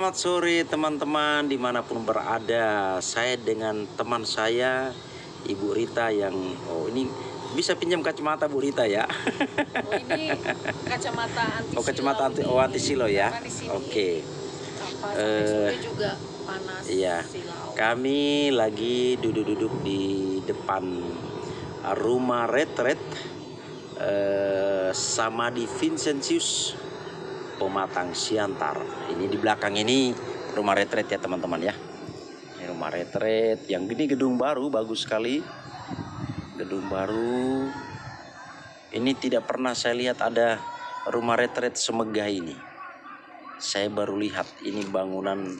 Selamat sore teman-teman dimanapun berada. Saya dengan teman saya Ibu Rita yang ini bisa pinjam kacamata Bu Rita ya. Oh, ini kacamata anti silau. Oh, kacamata anti silau ya. Oke. Sore juga panas. Iya. Silau. Kami lagi duduk-duduk di depan rumah retret Samadhi Vincentius Pematang Siantar. Ini di belakang ini rumah retret ya teman-teman ya. Ini rumah retret yang ini gedung baru, bagus sekali. Gedung baru. Ini tidak pernah saya lihat ada rumah retret semegah ini. Saya baru lihat ini bangunan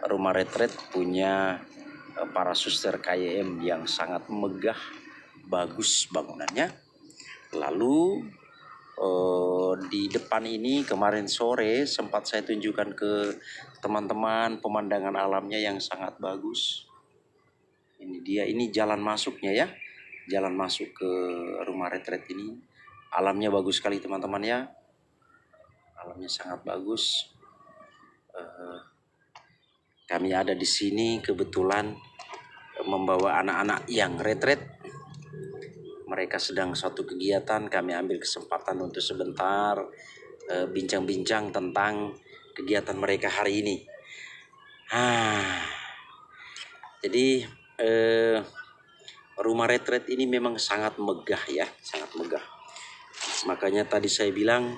rumah retret punya para suster KYM yang sangat megah, bagus bangunannya. Lalu di depan ini kemarin sore sempat saya tunjukkan ke teman-teman pemandangan alamnya yang sangat bagus. Ini dia, ini jalan masuknya ya, jalan masuk ke rumah retret ini. Alamnya bagus sekali teman-teman ya, alamnya sangat bagus. Kami ada di sini kebetulan membawa anak-anak yang retret. Mereka sedang suatu kegiatan, kami ambil kesempatan untuk sebentar bincang-bincang tentang kegiatan mereka hari ini. Jadi rumah retret ini memang sangat megah ya, sangat megah. Makanya tadi saya bilang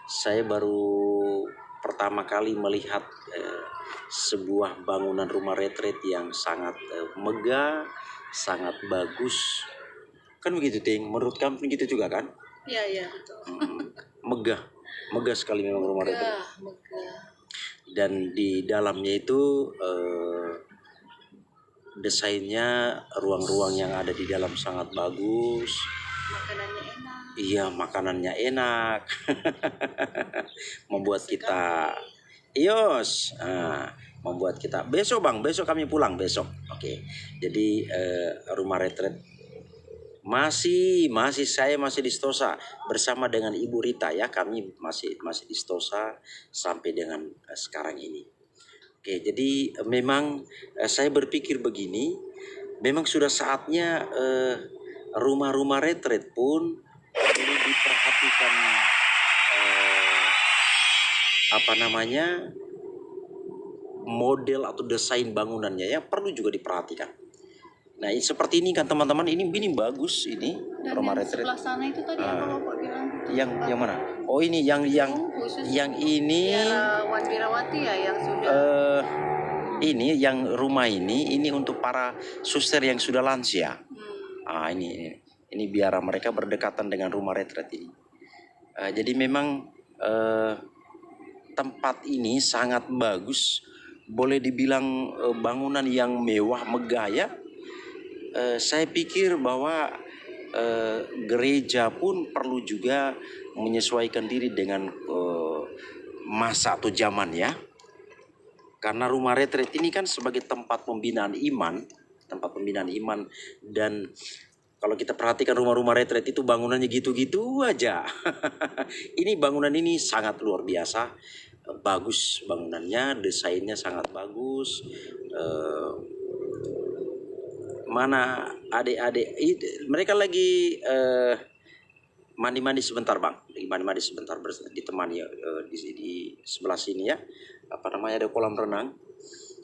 saya baru pertama kali melihat sebuah bangunan rumah retret yang sangat megah, sangat bagus. Kan begitu Ting, menurut kamu begitu juga kan? Iya betul. Megah sekali memang rumah retret. Megah. Dan di dalamnya itu desainnya, ruang-ruang yang ada di dalam sangat bagus. Makanannya enak. Iya, makanannya enak. Membuat kita membuat kita besok kami pulang besok. Oke. Jadi rumah retret saya masih di Stosa bersama dengan Ibu Rita ya, kami masih di Stosa sampai dengan sekarang ini. Oke, jadi memang saya berpikir begini, memang sudah saatnya rumah-rumah retret pun perlu diperhatikan model atau desain bangunannya ya, perlu juga diperhatikan. Nah, seperti ini kan teman-teman, ini bagus ini. Dan rumah yang retret. Sebelah sana itu tadi apa Bapak bilang? Yang mana? Oh, ini yang ini Wan Wirawati ya yang sudah ini yang rumah ini untuk para suster yang sudah lansia. Ini biar mereka berdekatan dengan rumah retret ini. Jadi memang tempat ini sangat bagus. Boleh dibilang bangunan yang mewah, megah ya. Saya pikir bahwa gereja pun perlu juga menyesuaikan diri dengan masa atau zaman ya. Karena rumah retret ini kan sebagai tempat pembinaan iman, dan kalau kita perhatikan rumah-rumah retret itu bangunannya gitu-gitu aja. Ini bangunan ini sangat luar biasa, bagus bangunannya, desainnya sangat bagus. Mana adik-adik mereka lagi mandi-mandi sebentar bang, mandi sebentar ditemani di sebelah sini ya, ada kolam renang.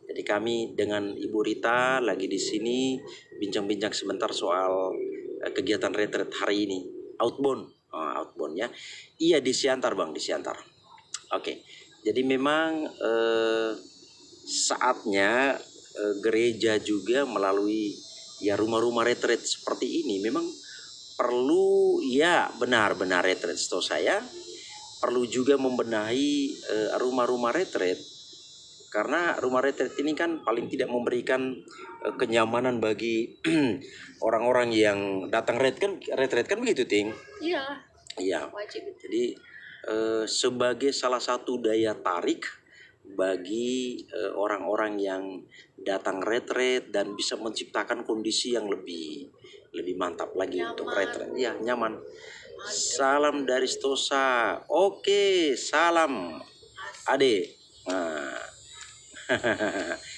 Jadi kami dengan Ibu Rita lagi di sini bincang-bincang sebentar soal kegiatan retret hari ini, outbound ya. Iya di Siantar bang, di Siantar. Oke. Jadi memang saatnya gereja juga melalui ya rumah-rumah retret seperti ini memang perlu ya benar-benar retret setahu saya perlu juga membenahi rumah-rumah retret, karena rumah retret ini kan paling tidak memberikan kenyamanan bagi orang-orang yang datang retret kan begitu, Ting? Iya, Iya. wajib itu. Jadi sebagai salah satu daya tarik bagi orang-orang yang datang retret dan bisa menciptakan kondisi yang lebih mantap lagi untuk Nyaman. retret. Ya, nyaman. Salam dari Stosa. Oke, salam Ade. Nah.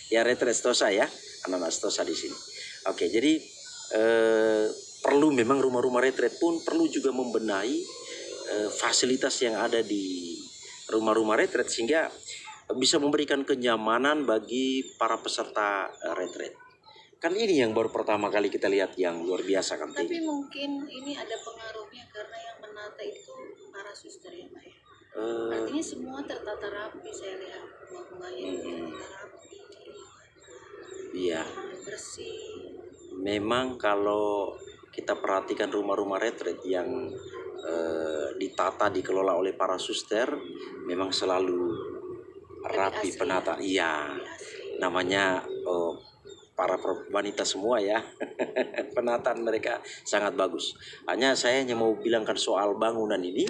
Ya, retret Stosa ya. Anak-anak Stosa di sini. Oke, jadi perlu memang rumah-rumah retret pun perlu juga membenahi fasilitas yang ada di rumah-rumah retret sehingga bisa memberikan kenyamanan bagi para peserta retret. Kan ini yang baru pertama kali kita lihat yang luar biasa kan. Tapi mungkin ini ada pengaruhnya karena yang menata itu para suster ya Pak ya. Artinya semua tertata rapi, saya lihat rumah-rumahnya tertata rapi, Iya. bersih. Memang kalau kita perhatikan rumah-rumah retret yang ditata dikelola oleh para suster memang selalu rapi asli penata. Iya. Asli. Namanya para wanita semua ya. Penataan mereka sangat bagus. Saya hanya mau bilangkan soal bangunan ini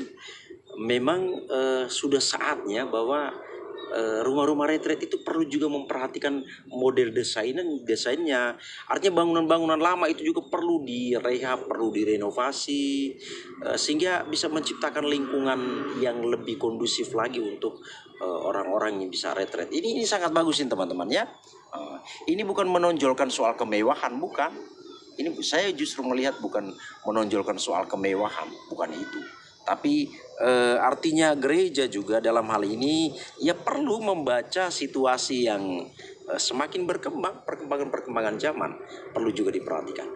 memang sudah saatnya bahwa rumah-rumah retret itu perlu juga memperhatikan model desainnya. Artinya bangunan-bangunan lama itu juga perlu direhab, perlu direnovasi sehingga bisa menciptakan lingkungan yang lebih kondusif lagi untuk orang-orang yang bisa retret. Ini sangat bagus ini teman-teman ya. Ini bukan menonjolkan soal kemewahan, bukan. Ini saya justru melihat bukan menonjolkan soal kemewahan, bukan itu. Tapi artinya gereja juga dalam hal ini ya perlu membaca situasi yang semakin berkembang, perkembangan zaman perlu juga diperhatikan.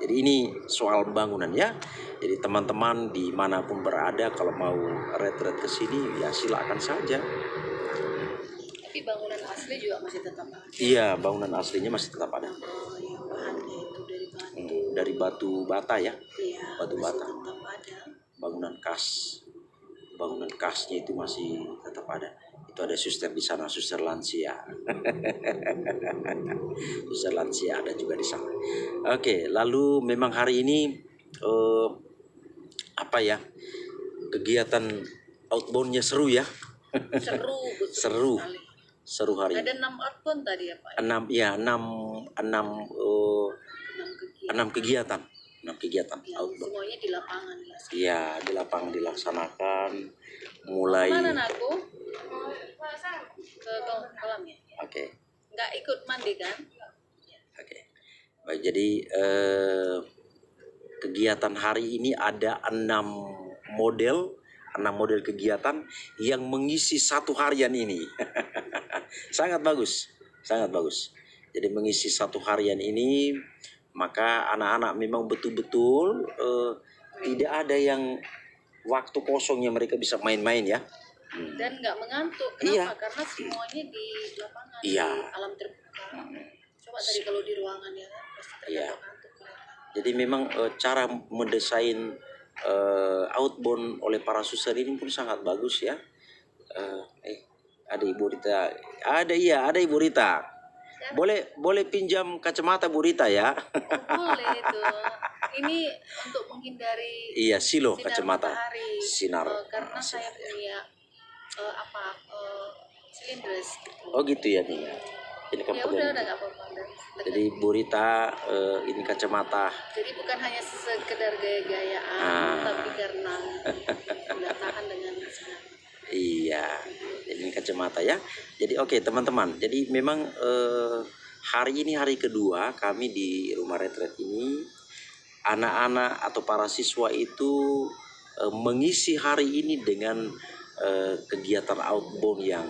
Jadi ini soal bangunan ya. Jadi teman-teman dimanapun berada kalau mau retret ke sini ya silakan saja. Tapi bangunan asli juga masih tetap ada. Iya, bangunan aslinya masih tetap ada. Oh ya, bahannya itu dari batu. Dari batu bata ya. Iya, Batu masih bata. tetap ada. Bangunan khasnya itu masih tetap ada. Itu ada suster di sana, suster lansia. Suster lansia ada juga di sana. Oke, lalu memang hari ini kegiatan outboundnya seru ya. Seru, betul Seru. sekali. Seru hari ini. Ada 6 outbound tadi ya Pak? 6 kegiatan. 6 kegiatan Ya, outbound. semuanya di lapangan ya. Iya, di lapangan dilaksanakan mulai. Kemana aku? Ke kolam ya? Oke. Nggak ikut mandi kan? Oke. Baik, jadi kegiatan hari ini ada 6 model kegiatan yang mengisi satu harian ini. Sangat bagus. Jadi mengisi satu harian ini, maka anak-anak memang betul-betul tidak ada yang waktu kosongnya mereka bisa main-main ya. Dan nggak mengantuk. Kenapa? Iya. Karena semuanya di lapangan, Iya. di alam terbuka. Coba tadi kalau di ruangan ya kan, pasti Iya. tergantung mereka. Jadi memang cara mendesain outbound oleh para suster ini pun sangat bagus ya. Ada Ibu Rita. Ada Ibu Rita. Boleh pinjam kacamata Bu Rita ya. Boleh itu. Ini untuk menghindari Iya, silo sinar kacamata. matahari. Sinar. Karena saya punya silindris gitu. Oh gitu ya nih. Ini kan Ya udah nggak apa-apa. Jadi Bu Rita ini kacamata. Jadi bukan hanya sekedar gaya-gayaan, tapi karena nggak tahan dengan sinar. Iya, ini kacamata ya. Jadi oke, teman-teman. Jadi memang hari ini hari kedua kami di rumah retret ini, anak-anak atau para siswa itu mengisi hari ini dengan kegiatan outbound yang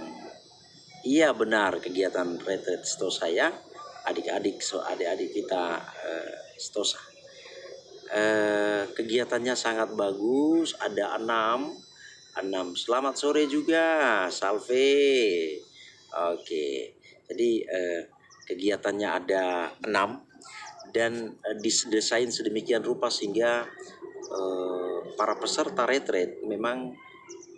benar, kegiatan retret Stosa ya. Adik-adik kita Stosa. Kegiatannya sangat bagus, ada 6. Selamat sore juga, Salve. Oke, jadi kegiatannya ada 6 dan didesain sedemikian rupa sehingga para peserta retret memang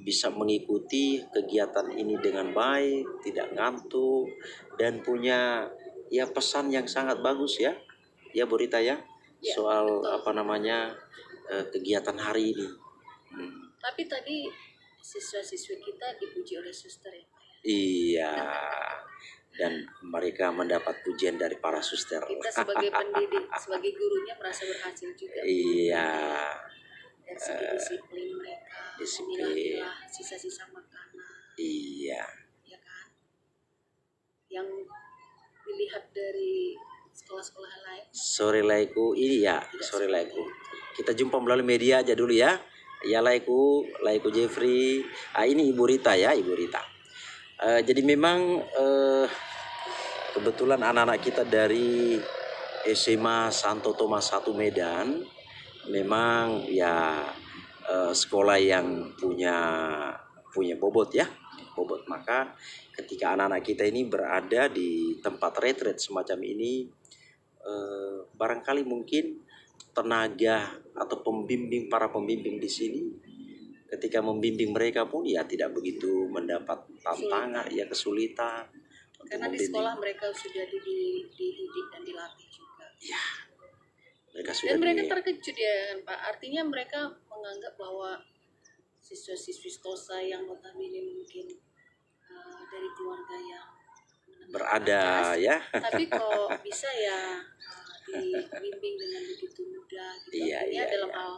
bisa mengikuti kegiatan ini dengan baik, tidak ngantuk, dan punya ya pesan yang sangat bagus ya, ya Bu Rita ya, Ya, soal betul. apa namanya kegiatan hari ini. Tapi tadi siswa-siswi kita dipuji oleh suster ya Pak ya. Iya, dan mereka mendapat pujian dari para suster. Kita sebagai pendidik, sebagai gurunya merasa berhasil juga. Iya, Dari segi disiplin mereka, disiplin. memilah-milah sisa-sisa makanan, iya. ya kan? Yang dilihat dari sekolah-sekolah lain. Sore laiku ini ya, Tidak sore seperti laiku. itu. Kita jumpa melalui media aja dulu ya. Ya laiku Jeffrey. Ini Ibu Rita ya, Ibu Rita. Jadi memang kebetulan anak-anak kita dari SMA Santo Tomas 1 Medan memang ya sekolah yang punya bobot ya, bobot. Maka ketika anak-anak kita ini berada di tempat retret semacam ini, barangkali mungkin tenaga atau para pembimbing di sini ketika membimbing mereka pun ya tidak begitu mendapat tantangan, ya kesulitan untuk Karena di membimbing. sekolah mereka sudah dididik dan dilatih juga. Ya, mereka sudah Dan mereka terkejut ya kan Pak. Artinya mereka menganggap bahwa siswa-siswi STOSA yang notabene mungkin dari keluarga yang menengah berada atas, ya. tapi kok bisa ya dibimbing dengan begitu mudah gitu. Iya, Artinya iya, dalam iya. hal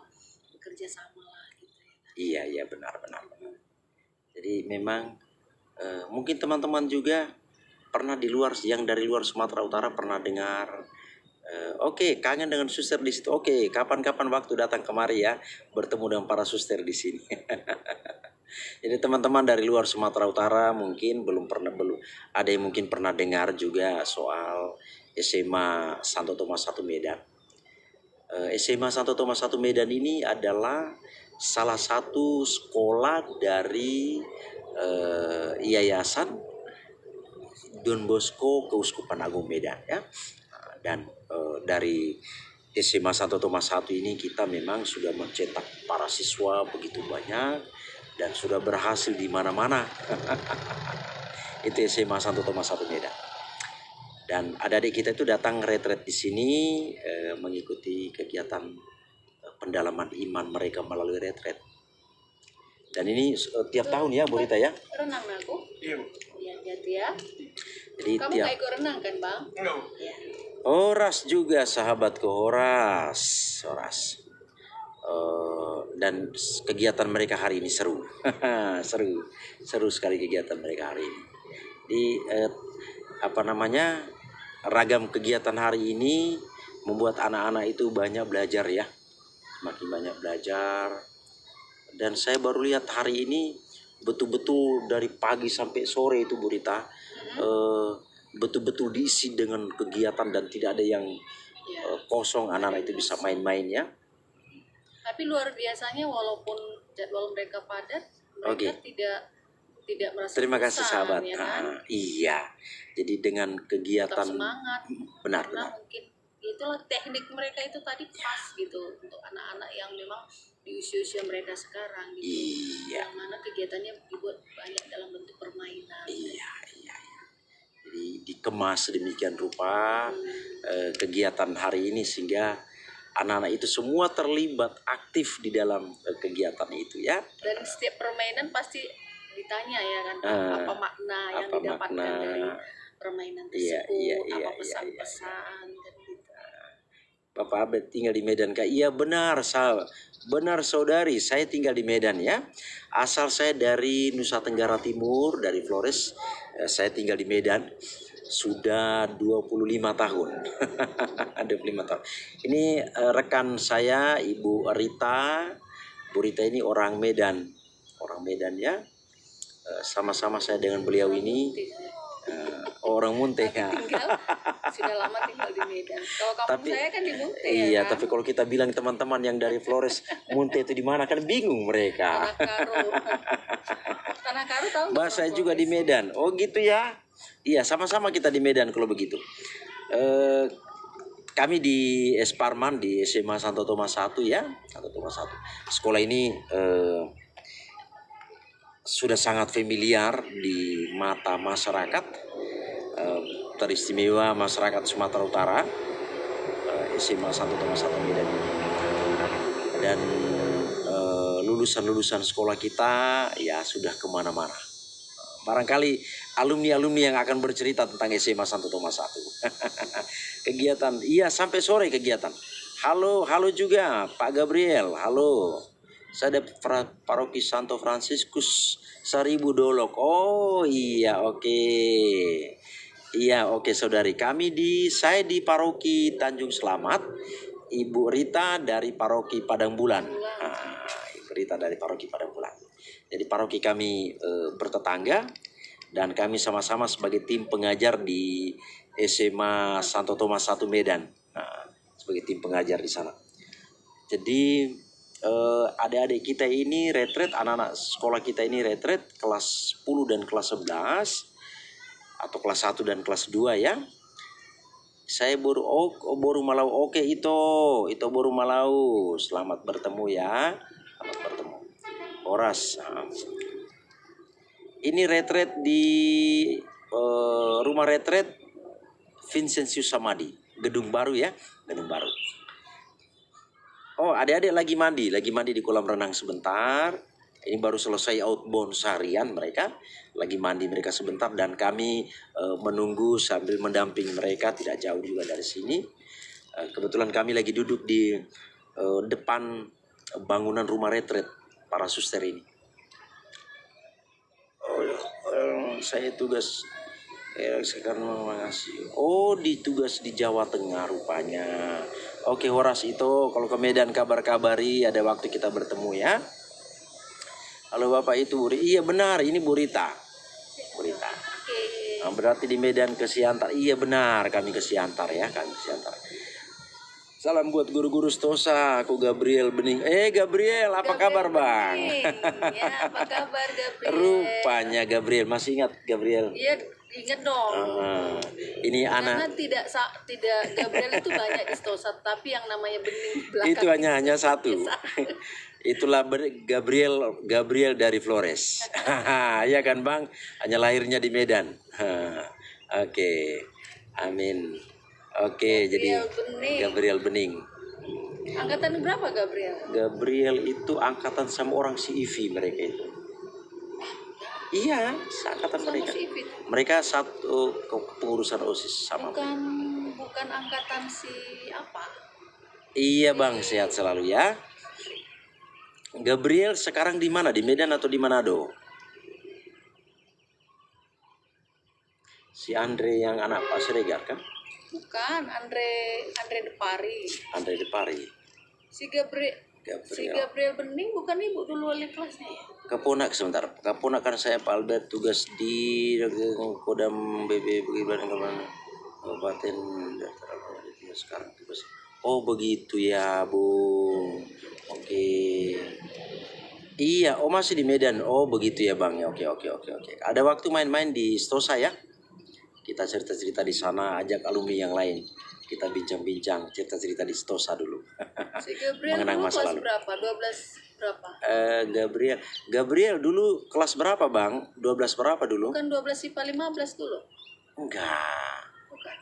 bekerja sama lah gitu ya. Iya, iya benar. Jadi memang mungkin teman-teman juga pernah yang dari luar Sumatera Utara pernah dengar. Oke, kangen dengan suster di situ. Oke, kapan-kapan waktu datang kemari ya, bertemu dengan para suster di sini. Jadi teman-teman dari luar Sumatera Utara mungkin belum ada yang mungkin pernah dengar juga soal SMA Santo Tomas 1 Medan. SMA Santo Tomas 1 Medan ini adalah salah satu sekolah dari Yayasan Don Bosco Keuskupan Agung Medan ya. Dan dari SMA Santo Tomas 1 ini kita memang sudah mencetak para siswa begitu banyak dan sudah berhasil di mana-mana. Itu SMA Santo Tomas 1 Medan. Dan adik-adik kita itu datang retret di sini mengikuti kegiatan pendalaman iman mereka melalui retret. Dan ini tiap tahun ya Bu Rita ya. Renang aku? Iya. Iya, hati ya. Jadi Kamu nggak ikut renang kan Bang? Enggak. Iya. Horas juga sahabatku, Horas. Dan kegiatan mereka hari ini seru. seru sekali kegiatan mereka hari ini. Di ragam kegiatan hari ini membuat anak-anak itu banyak belajar ya, semakin banyak belajar. Dan saya baru lihat hari ini betul-betul dari pagi sampai sore itu Bu Rita, betul-betul diisi dengan kegiatan dan tidak ada yang kosong, anak-anak itu bisa main-main ya. Tapi luar biasanya walaupun jadwal mereka padat, mereka tidak merasa Terima kasih bosan, sahabat. ya kan? Iya. Jadi dengan Tetap kegiatan semangat. benar. Karena mungkin itulah teknik mereka itu tadi pas gitu untuk anak-anak yang memang di usia-usia mereka sekarang gitu. Iya. Yang mana kegiatannya dibuat banyak dalam bentuk permainan. Iya. Jadi dikemas sedemikian rupa kegiatan hari ini sehingga anak-anak itu semua terlibat aktif di dalam kegiatan itu ya. Dan setiap permainan pasti ditanya ya kan apa makna yang apa didapatkan makna? dari permainan Iya, tersebut, iya, apa iya, pesan-pesan dan gitu. Bapak Abed tinggal di Medan Kak. Iya benar saudari, saya tinggal di Medan ya. Asal saya dari Nusa Tenggara Timur, dari Flores. Saya tinggal di Medan sudah 25 tahun. 25 tahun. Ini rekan saya Ibu Rita. Bu Rita ini orang Medan ya. Sama-sama saya dengan beliau ini orang Munte ya. Sudah lama tinggal di Medan. Kalau kampung saya kan di Munte Iya, ya kan? tapi kalau kita bilang teman-teman yang dari Flores, Munte itu di mana kan bingung mereka. Tanah Karo. Tanah Karo tahu nggak Bahasa orang juga di Flores? Medan. Oh gitu ya. Iya, sama-sama kita di Medan kalau begitu. Kami di Esparman di SMA Santo Tomas 1 ya. Santo Tomas 1. Sekolah ini sudah sangat familiar di mata masyarakat teristimewa masyarakat Sumatera Utara, SMA 1 Thomas 1 Medan ini. Dan lulusan-lulusan sekolah kita ya sudah kemana-mana. Barangkali alumni-alumni yang akan bercerita tentang SMA 1 Thomas 1. Kegiatan, iya sampai sore kegiatan. Halo juga Pak Gabriel, halo. Saya dari Paroki Santo Fransiskus 1000 Dolok. Oh iya, oke. Iya, oke saudari. Saya di Paroki Tanjung Selamat. Ibu Rita dari Paroki Padang Bulan. Ibu Rita dari Paroki Padang Bulan. Jadi paroki kami bertetangga dan kami sama-sama sebagai tim pengajar di SMA Santo Thomas 1 Medan. Sebagai tim pengajar di sana. Jadi adik-adik kita ini retret, anak-anak sekolah kita ini retret kelas 10 dan kelas 11 atau kelas 1 dan kelas 2 ya. Saya baru malau oke itu baru malau. Selamat bertemu ya. Selamat bertemu. Horas. Ini retret di rumah retret Vincentius Samadi, gedung baru ya, gedung baru. Oh, adik-adik lagi mandi di kolam renang sebentar. Ini baru selesai outbound seharian mereka, lagi mandi mereka sebentar dan kami menunggu sambil mendampingi mereka tidak jauh juga dari sini. Kebetulan kami lagi duduk di depan bangunan rumah retret para suster ini. Saya tugas sekarang makasih. Oh, ditugas di Jawa Tengah rupanya. Oke, Horas itu kalau ke Medan kabar-kabari, ada waktu kita bertemu ya. Halo Bapak itu, iya benar, ini Bu Rita. Bu Rita. Nah, berarti di Medan ke Siantar. Iya benar, kami ke Siantar ya, kami ke Siantar. Salam buat guru-guru Stosa, aku Gabriel Bening. Gabriel, apa kabar Bang? Ya, apa kabar Gabriel? Rupanya Gabriel, masih ingat Gabriel? Iya, ingat dong. Ini Karena anak. tidak Gabriel itu banyak di Stosa, tapi yang namanya Bening belakang Itu hanya satu. Itulah Gabriel dari Flores. Ya kan Bang? Hanya lahirnya di Medan. Oke. Amin. Oke, jadi Gabriel Bening. Angkatan berapa Gabriel? Gabriel itu angkatan sama orang CV mereka itu. Iya, seangkatan mereka. Mereka satu pengurusan OSIS sama. Bukan angkatan si apa? Iya Bang, sehat selalu ya. Gabriel sekarang di mana? Di Medan atau di Manado? Si Andre yang anak Pak Siregar kan? Bukan, Andre Depari. Andre Depari. Si Gabriel Bening bukan ibu dulu wali kelasnya ya? Keponakan saya Pak Albert tugas di Kodam BB Kabupaten sekarang tugas. Oh begitu ya Bung. Oke. Iya, masih di Medan. Oh begitu ya Bang. Oke. Ada waktu main-main di Stosa ya? Kita cerita-cerita di sana, ajak alumni yang lain. Kita bincang-bincang, cerita-cerita di Stosa dulu. Si Gabriel dulu kelas berapa? 12 berapa? Gabriel dulu kelas berapa Bang? 12 berapa dulu? Bukan 12 IPA 15 dulu? Enggak. Bukan.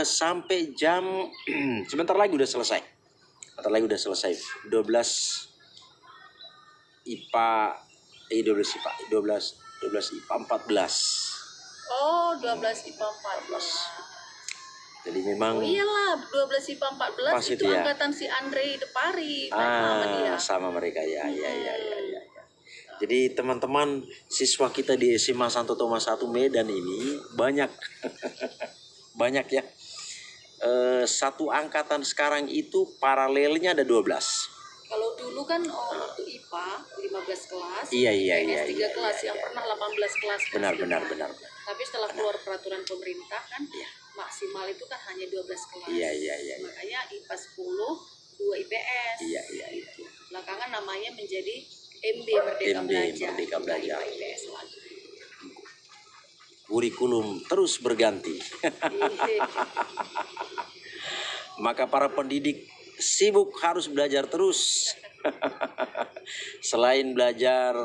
Sampai jam sebentar lagi udah selesai. 12 IPA 12 IPA 14. Oh, 12 IPA 14. Jadi memang iyalah 12 IPA 14 itu ya? Angkatan si Andre Depari. Sama mereka ya. Jadi teman-teman siswa kita di SMA Santo Thomas 1 Medan ini banyak banyak ya. Satu angkatan sekarang itu paralelnya ada 12. Kalau dulu kan waktu IPA 15 kelas. Iya. 3 kelas yang pernah 18 kelas. Benar. Tapi setelah keluar peraturan pemerintah kan maksimal itu kan hanya 12 kelas. Iya. Makanya IPA 10, 2 IPS. Iya. Belakangan namanya menjadi MB Merdeka Belajar. IPS lagi. Kurikulum terus berganti. Maka para pendidik sibuk harus belajar terus. Selain belajar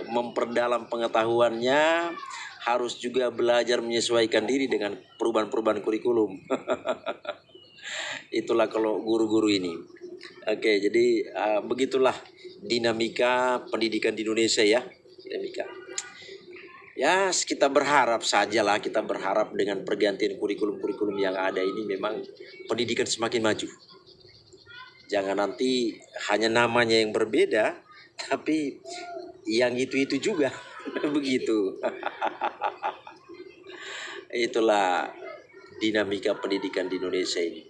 memperdalam pengetahuannya, harus juga belajar menyesuaikan diri dengan perubahan-perubahan kurikulum. Itulah kalau guru-guru ini. Oke, jadi begitulah dinamika pendidikan di Indonesia ya. Dinamika. Ya, kita berharap sajalah, kita berharap dengan pergantian kurikulum-kurikulum yang ada ini memang pendidikan semakin maju. Jangan nanti hanya namanya yang berbeda, tapi yang itu-itu juga. Begitu. Itulah dinamika pendidikan di Indonesia ini.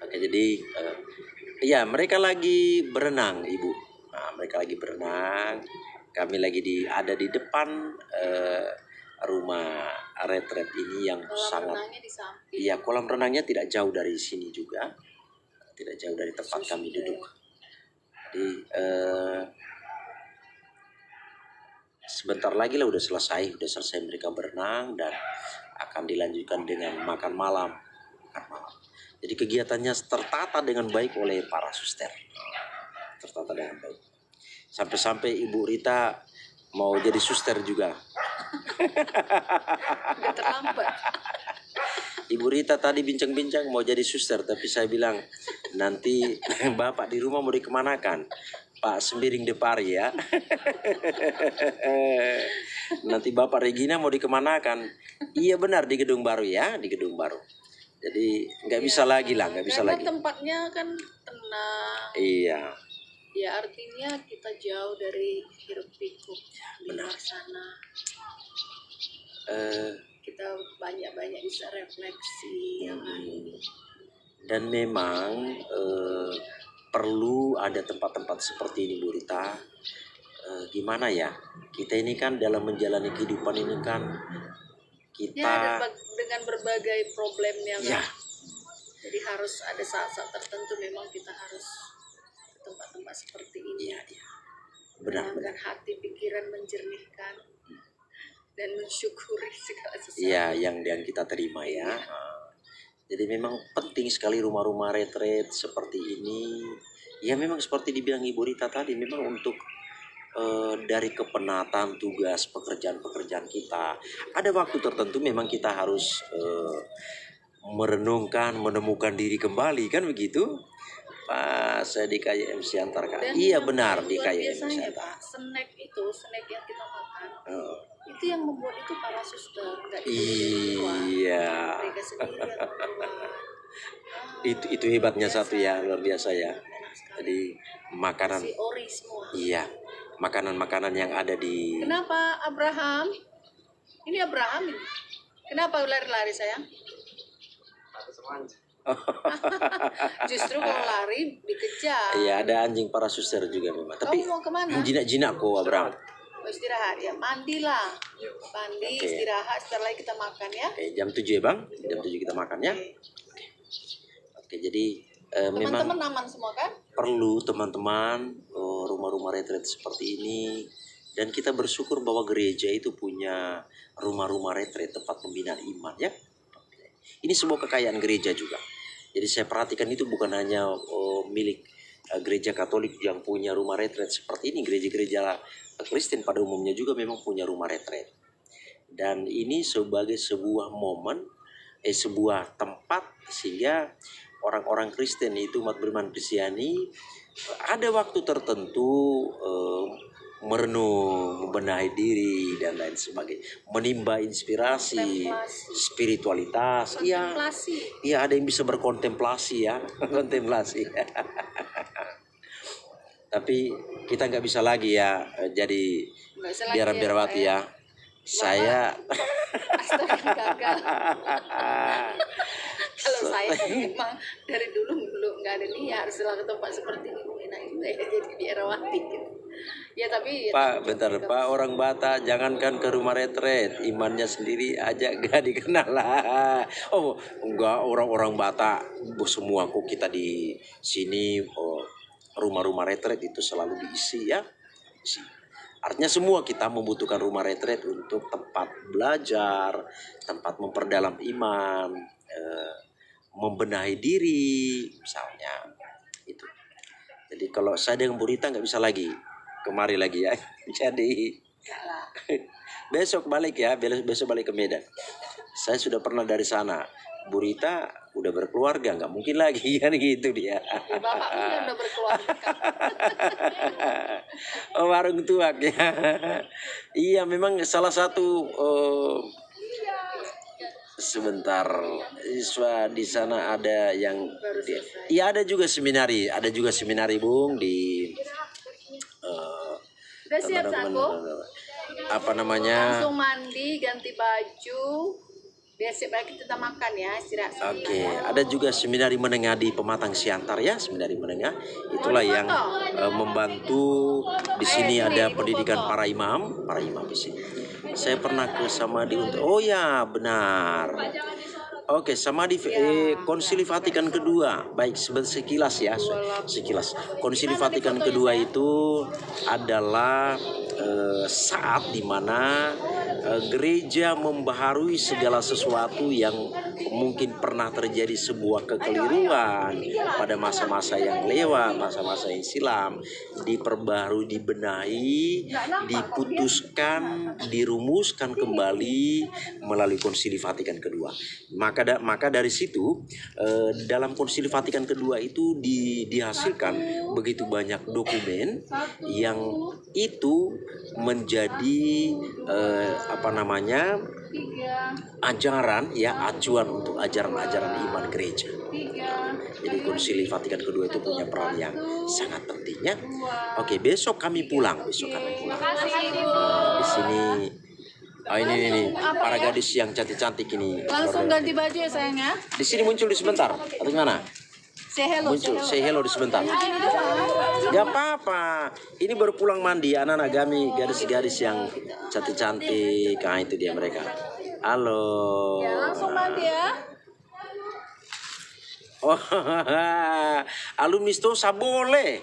Oke, jadi ya mereka lagi berenang, Ibu. Nah, mereka lagi berenang. Kami lagi ada di depan rumah retret ini yang Kolam sangat. renangnya di samping. Iya, kolam renangnya tidak jauh dari sini juga. Tidak jauh dari tempat kami duduk. Jadi sebentar lagi lah udah selesai mereka berenang dan akan dilanjutkan dengan makan malam. Jadi kegiatannya tertata dengan baik oleh para suster. Tertata dengan baik. Sampai-sampai Ibu Rita mau jadi suster juga. Udah terlambat. Ibu Rita tadi bincang-bincang mau jadi suster, tapi saya bilang nanti Bapak di rumah mau dikemanakan? Pak Sembiring Depari ya. Nanti Bapak Regina mau dikemanakan? Iya benar, di gedung baru ya, di gedung baru. Jadi nggak bisa lagi lah, nggak bisa Karena lagi. tempatnya kan tenang. Iya. Ya artinya kita jauh dari hiruk pikuk di luar sana. Kita banyak-banyak bisa refleksi. Dan memang perlu ada tempat-tempat seperti ini, Bu Rita. Gimana ya? Kita ini kan dalam menjalani kehidupan ini kan kita dengan berbagai problemnya kan. ya. Jadi harus ada saat-saat tertentu memang kita harus ke tempat-tempat seperti ini. Iya. Benar. Menenangkan hati, pikiran, menjernihkan dan mensyukuri segala sesuatu. Iya, yang kita terima ya. Jadi memang penting sekali rumah-rumah retret seperti ini. Ya memang seperti dibilang Ibu Rita tadi, memang untuk dari kepenatan tugas pekerjaan-pekerjaan kita. Ada waktu tertentu memang kita harus merenungkan, menemukan diri kembali, kan begitu? Pak, saya di KYM Siantar Kak. Iya benar di KYM Siantar. Pak, snack yang kita makan. Itu yang membuat itu para suster, enggak iya. Mereka sendiri yang membuat. Itu hebatnya satu ya, luar biasa ya. Jadi makanan. Si ori semua. Iya. Makanan-makanan yang ada di. Kenapa Abraham? Ini Abraham ini. Kenapa lari-lari sayang? Justru kalau lari dikejar. Iya, ada anjing para suster juga memang. Tapi kamu mau kemana? jinak-jinak kok Abraham. Istirahat ya, mandilah. Mandi, istirahat, setelah lagi kita makan ya. Oke, jam 7 ya Bang. Jam 7 kita makan ya. Oke, jadi memang teman-teman aman semua kan? perlu teman-teman rumah-rumah retret seperti ini. Dan kita bersyukur bahwa gereja itu punya rumah-rumah retret, tempat pembinaan iman ya. Ini sebuah kekayaan gereja juga. Jadi saya perhatikan itu bukan hanya milik gereja Katolik yang punya rumah retret seperti ini. Gereja-gereja Kristen pada umumnya juga memang punya rumah retret. Dan ini sebagai sebuah momen, sebuah tempat sehingga orang-orang Kristen itu umat beriman Kristiani ada waktu tertentu merenung, membenahi diri dan lain sebagainya, menimba inspirasi, spiritualitas. Iya, ada yang bisa berkontemplasi ya, kontemplasi. Tapi kita nggak bisa lagi ya jadi biar-biarawati ya. Saya gagal. Kalau saya memang dari dulu belum nggak ada niat setelah ke tempat seperti ini enak juga ya jadi biarawati gitu. Ya tapi Pak, bentar Pak, orang Batak jangankan ke rumah retret, imannya sendiri aja gak dikenal lah. Oh enggak, orang-orang Batak semua kok kita di sini rumah-rumah retret itu selalu diisi ya. Artinya semua kita membutuhkan rumah retret untuk tempat belajar, tempat memperdalam iman, membenahi diri misalnya itu. Jadi kalau saya dengan Burita nggak bisa lagi kemari lagi ya. Jadi Salah. besok balik ya, besok balik ke Medan. Saya sudah pernah dari sana. Burita udah berkeluarga, nggak mungkin lagi kan gitu dia. Bapak kan udah berkeluarga. Oh, warung tuak ya. Iya, memang salah satu sebentar siswa di sana ada yang iya ada juga seminari, Bung di Udah siap Sako? apa namanya? Langsung mandi, ganti baju. Biar lagi kita makan ya, istirahat sebentar. Oke, ada juga seminari menengah di Pematang Siantar ya, seminari menengah. Itulah yang membantu di sini ada pendidikan para imam di sini. Saya pernah ke Samadhi untuk, oh ya benar. Oke, Samadhi Konsili Vatikan kedua, baik sekilas ya, sekilas. Konsili Vatikan kedua itu adalah saat dimana gereja membaharui segala sesuatu yang mungkin pernah terjadi sebuah kekeliruan pada masa-masa yang lewat, masa-masa yang silam, diperbarui, dibenahi, diputuskan, dirumuskan kembali melalui Konsili Vatikan kedua. Maka dari situ dalam Konsili Vatikan kedua itu dihasilkan begitu banyak dokumen yang itu menjadi ajaran ya, acuan untuk ajaran-ajaran iman gereja. Jadi Konsili Vatikan kedua itu punya peran yang sangat penting ya. Oke, besok kami pulang. Di sini ini para gadis yang cantik-cantik ini. Langsung ganti baju ya sayang ya. Di sini muncul di sebentar atau gimana? Say hello. Muncul, say hello di sebentar. Gak apa-apa. Ini baru pulang mandi, anak-anak kami, gadis-gadis yang cantik-cantik. Nah, itu dia mereka. Halo. Ya, langsung mandi ya. Oh, alumni Stosa boleh.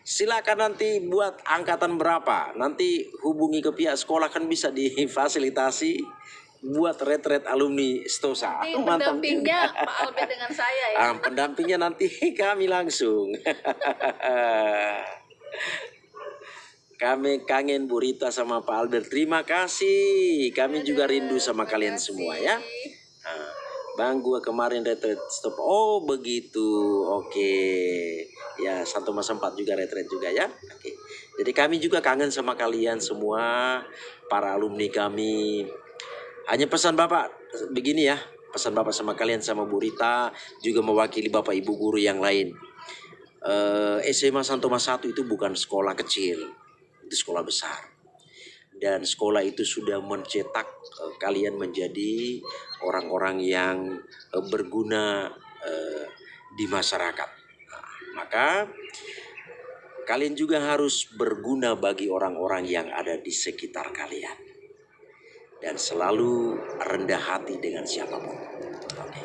Silakan nanti buat angkatan berapa. Nanti hubungi ke pihak sekolah, kan bisa difasilitasi buat retret alumni Stosa. Pendampingnya Pak Albert dengan saya ya. Pendampingnya nanti kami langsung. Kami kangen Burita sama Pak Albert. Terima kasih. Kami juga rindu sama kalian semua ya. Bang, gua kemarin retret stop. Oh begitu. Oke. Ya, Santo Mas 4 juga retret juga ya. Oke. Jadi kami juga kangen sama kalian semua, para alumni kami. Hanya pesan Bapak begini ya, pesan Bapak sama kalian, sama Bu Rita, juga mewakili Bapak Ibu guru yang lain. SMA Santo Mas 1 itu bukan sekolah kecil, itu sekolah besar. Dan sekolah itu sudah mencetak kalian menjadi orang-orang yang berguna di masyarakat. Nah, maka kalian juga harus berguna bagi orang-orang yang ada di sekitar kalian. Dan selalu rendah hati dengan siapapun. Oke.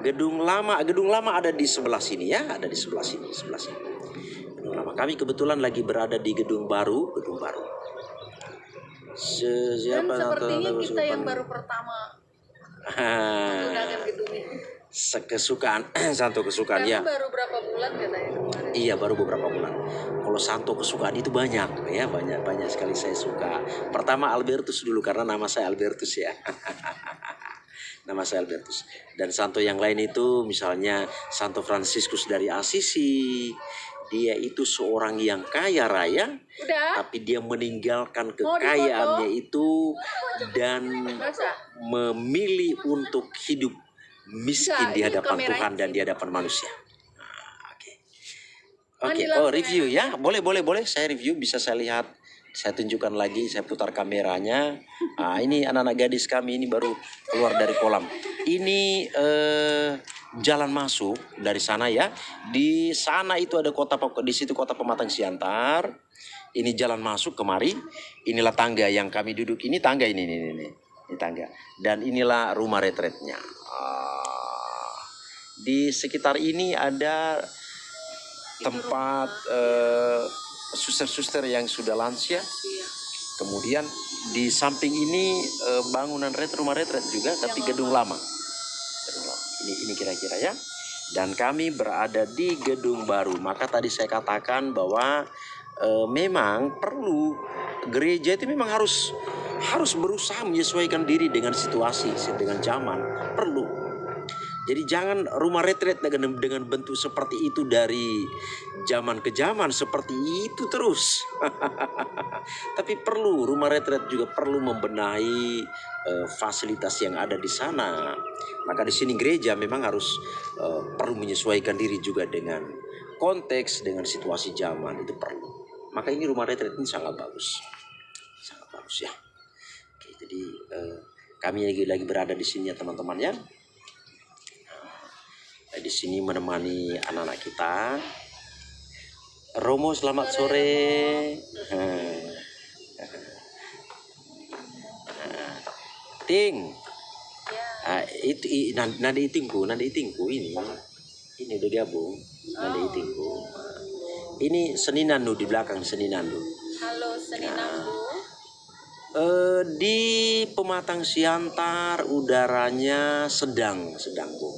Gedung lama ada di sebelah sini ya, ada di sebelah sini. Gedung lama. Kami kebetulan lagi berada di gedung baru. Dan sepertinya kita yang baru pertama menggunakan gedung ini. Kesukaan Santo kesukaan ya. Baru berapa bulan katanya kemarin. Iya, baru beberapa bulan. Kalau Santo kesukaan itu banyak ya, banyak sekali saya suka. Pertama Albertus dulu, karena nama saya Albertus ya. Nama saya Albertus. Dan Santo yang lain itu misalnya Santo Fransiskus dari Assisi. Dia itu seorang yang kaya raya, tapi dia meninggalkan kekayaannya itu dan memilih untuk hidup miskin di hadapan Tuhan dan di hadapan manusia. Oke. Oh, review ya, boleh. Saya review, bisa saya lihat, saya tunjukkan lagi, saya putar kameranya. Ini anak-anak gadis kami ini baru keluar dari kolam. Ini jalan masuk dari sana ya. Di sana itu ada di situ kota Pematang Siantar. Ini jalan masuk kemari. Inilah tangga yang kami duduk. Ini tangga ini tangga. Dan inilah rumah retretnya. Di sekitar ini ada tempat suster-suster yang sudah lansia. Kemudian di samping ini bangunan rumah retret juga, tapi gedung lama. Ini kira-kira ya. dan kami berada di gedung baru. Maka tadi saya katakan bahwa memang perlu gereja itu memang harus berusaha menyesuaikan diri dengan situasi, dengan zaman. Perlu. Jadi jangan rumah retret dengan bentuk seperti itu dari zaman ke zaman seperti itu terus. Tapi perlu rumah retret juga perlu membenahi fasilitas yang ada di sana. Maka di sini gereja memang harus perlu menyesuaikan diri juga dengan konteks, dengan situasi zaman, itu perlu. Maka ini rumah retret ini sangat bagus ya. Oke, jadi kami lagi berada di sini ya teman-teman ya. Di sini menemani anak-anak kita. Romo, selamat sore. Ting. Itu nada itingku ini udah gabung. Nada itingku. Ini Seninandu di belakang Seninandu. Halo Seninandu. Di Pematang Siantar udaranya sedang Bu.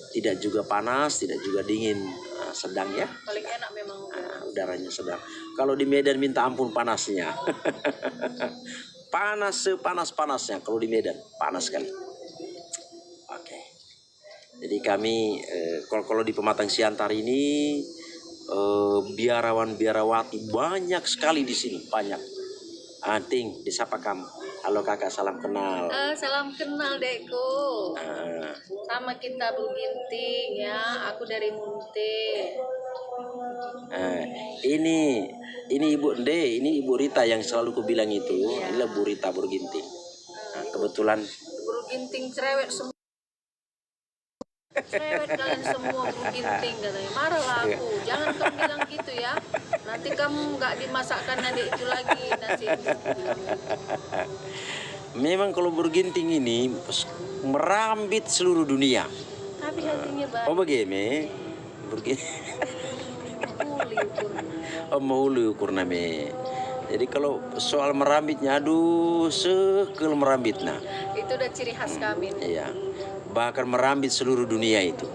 Tidak juga panas, tidak juga dingin, sedang ya. Paling enak memang udaranya sedang. Kalau di Medan minta ampun panasnya. Panas sepanas-panasnya kalau di Medan, panas sekali. Oke. Jadi kami kalau di Pematang Siantar ini biarawan-biarawati banyak sekali di sini, banyak. Ting, disapa kamu. Halo kakak, salam kenal. Salam kenal Dekku. Sama kita Bu Ginting ya. Aku dari Munte. Ini Ibu Ende, ini Ibu Rita yang selalu kubilang itu. Inilah Bu Rita Bu Ginting. Kebetulan Bu Ginting cerewet semua. Cerewet kalian semua Bu Ginting katanya. Marah lah aku. Jangan kamu bilang gitu ya. Nanti kamu nggak dimasakkan nanti itu lagi nasi. Memang kalau berginting ini merambit seluruh dunia. Tapi hatinya baik. Oh begini, mau ukur name. Jadi kalau soal merambitnya, aduh sekel merambit nah. Itu udah ciri khas kami. Iya, bahkan merambit seluruh dunia itu.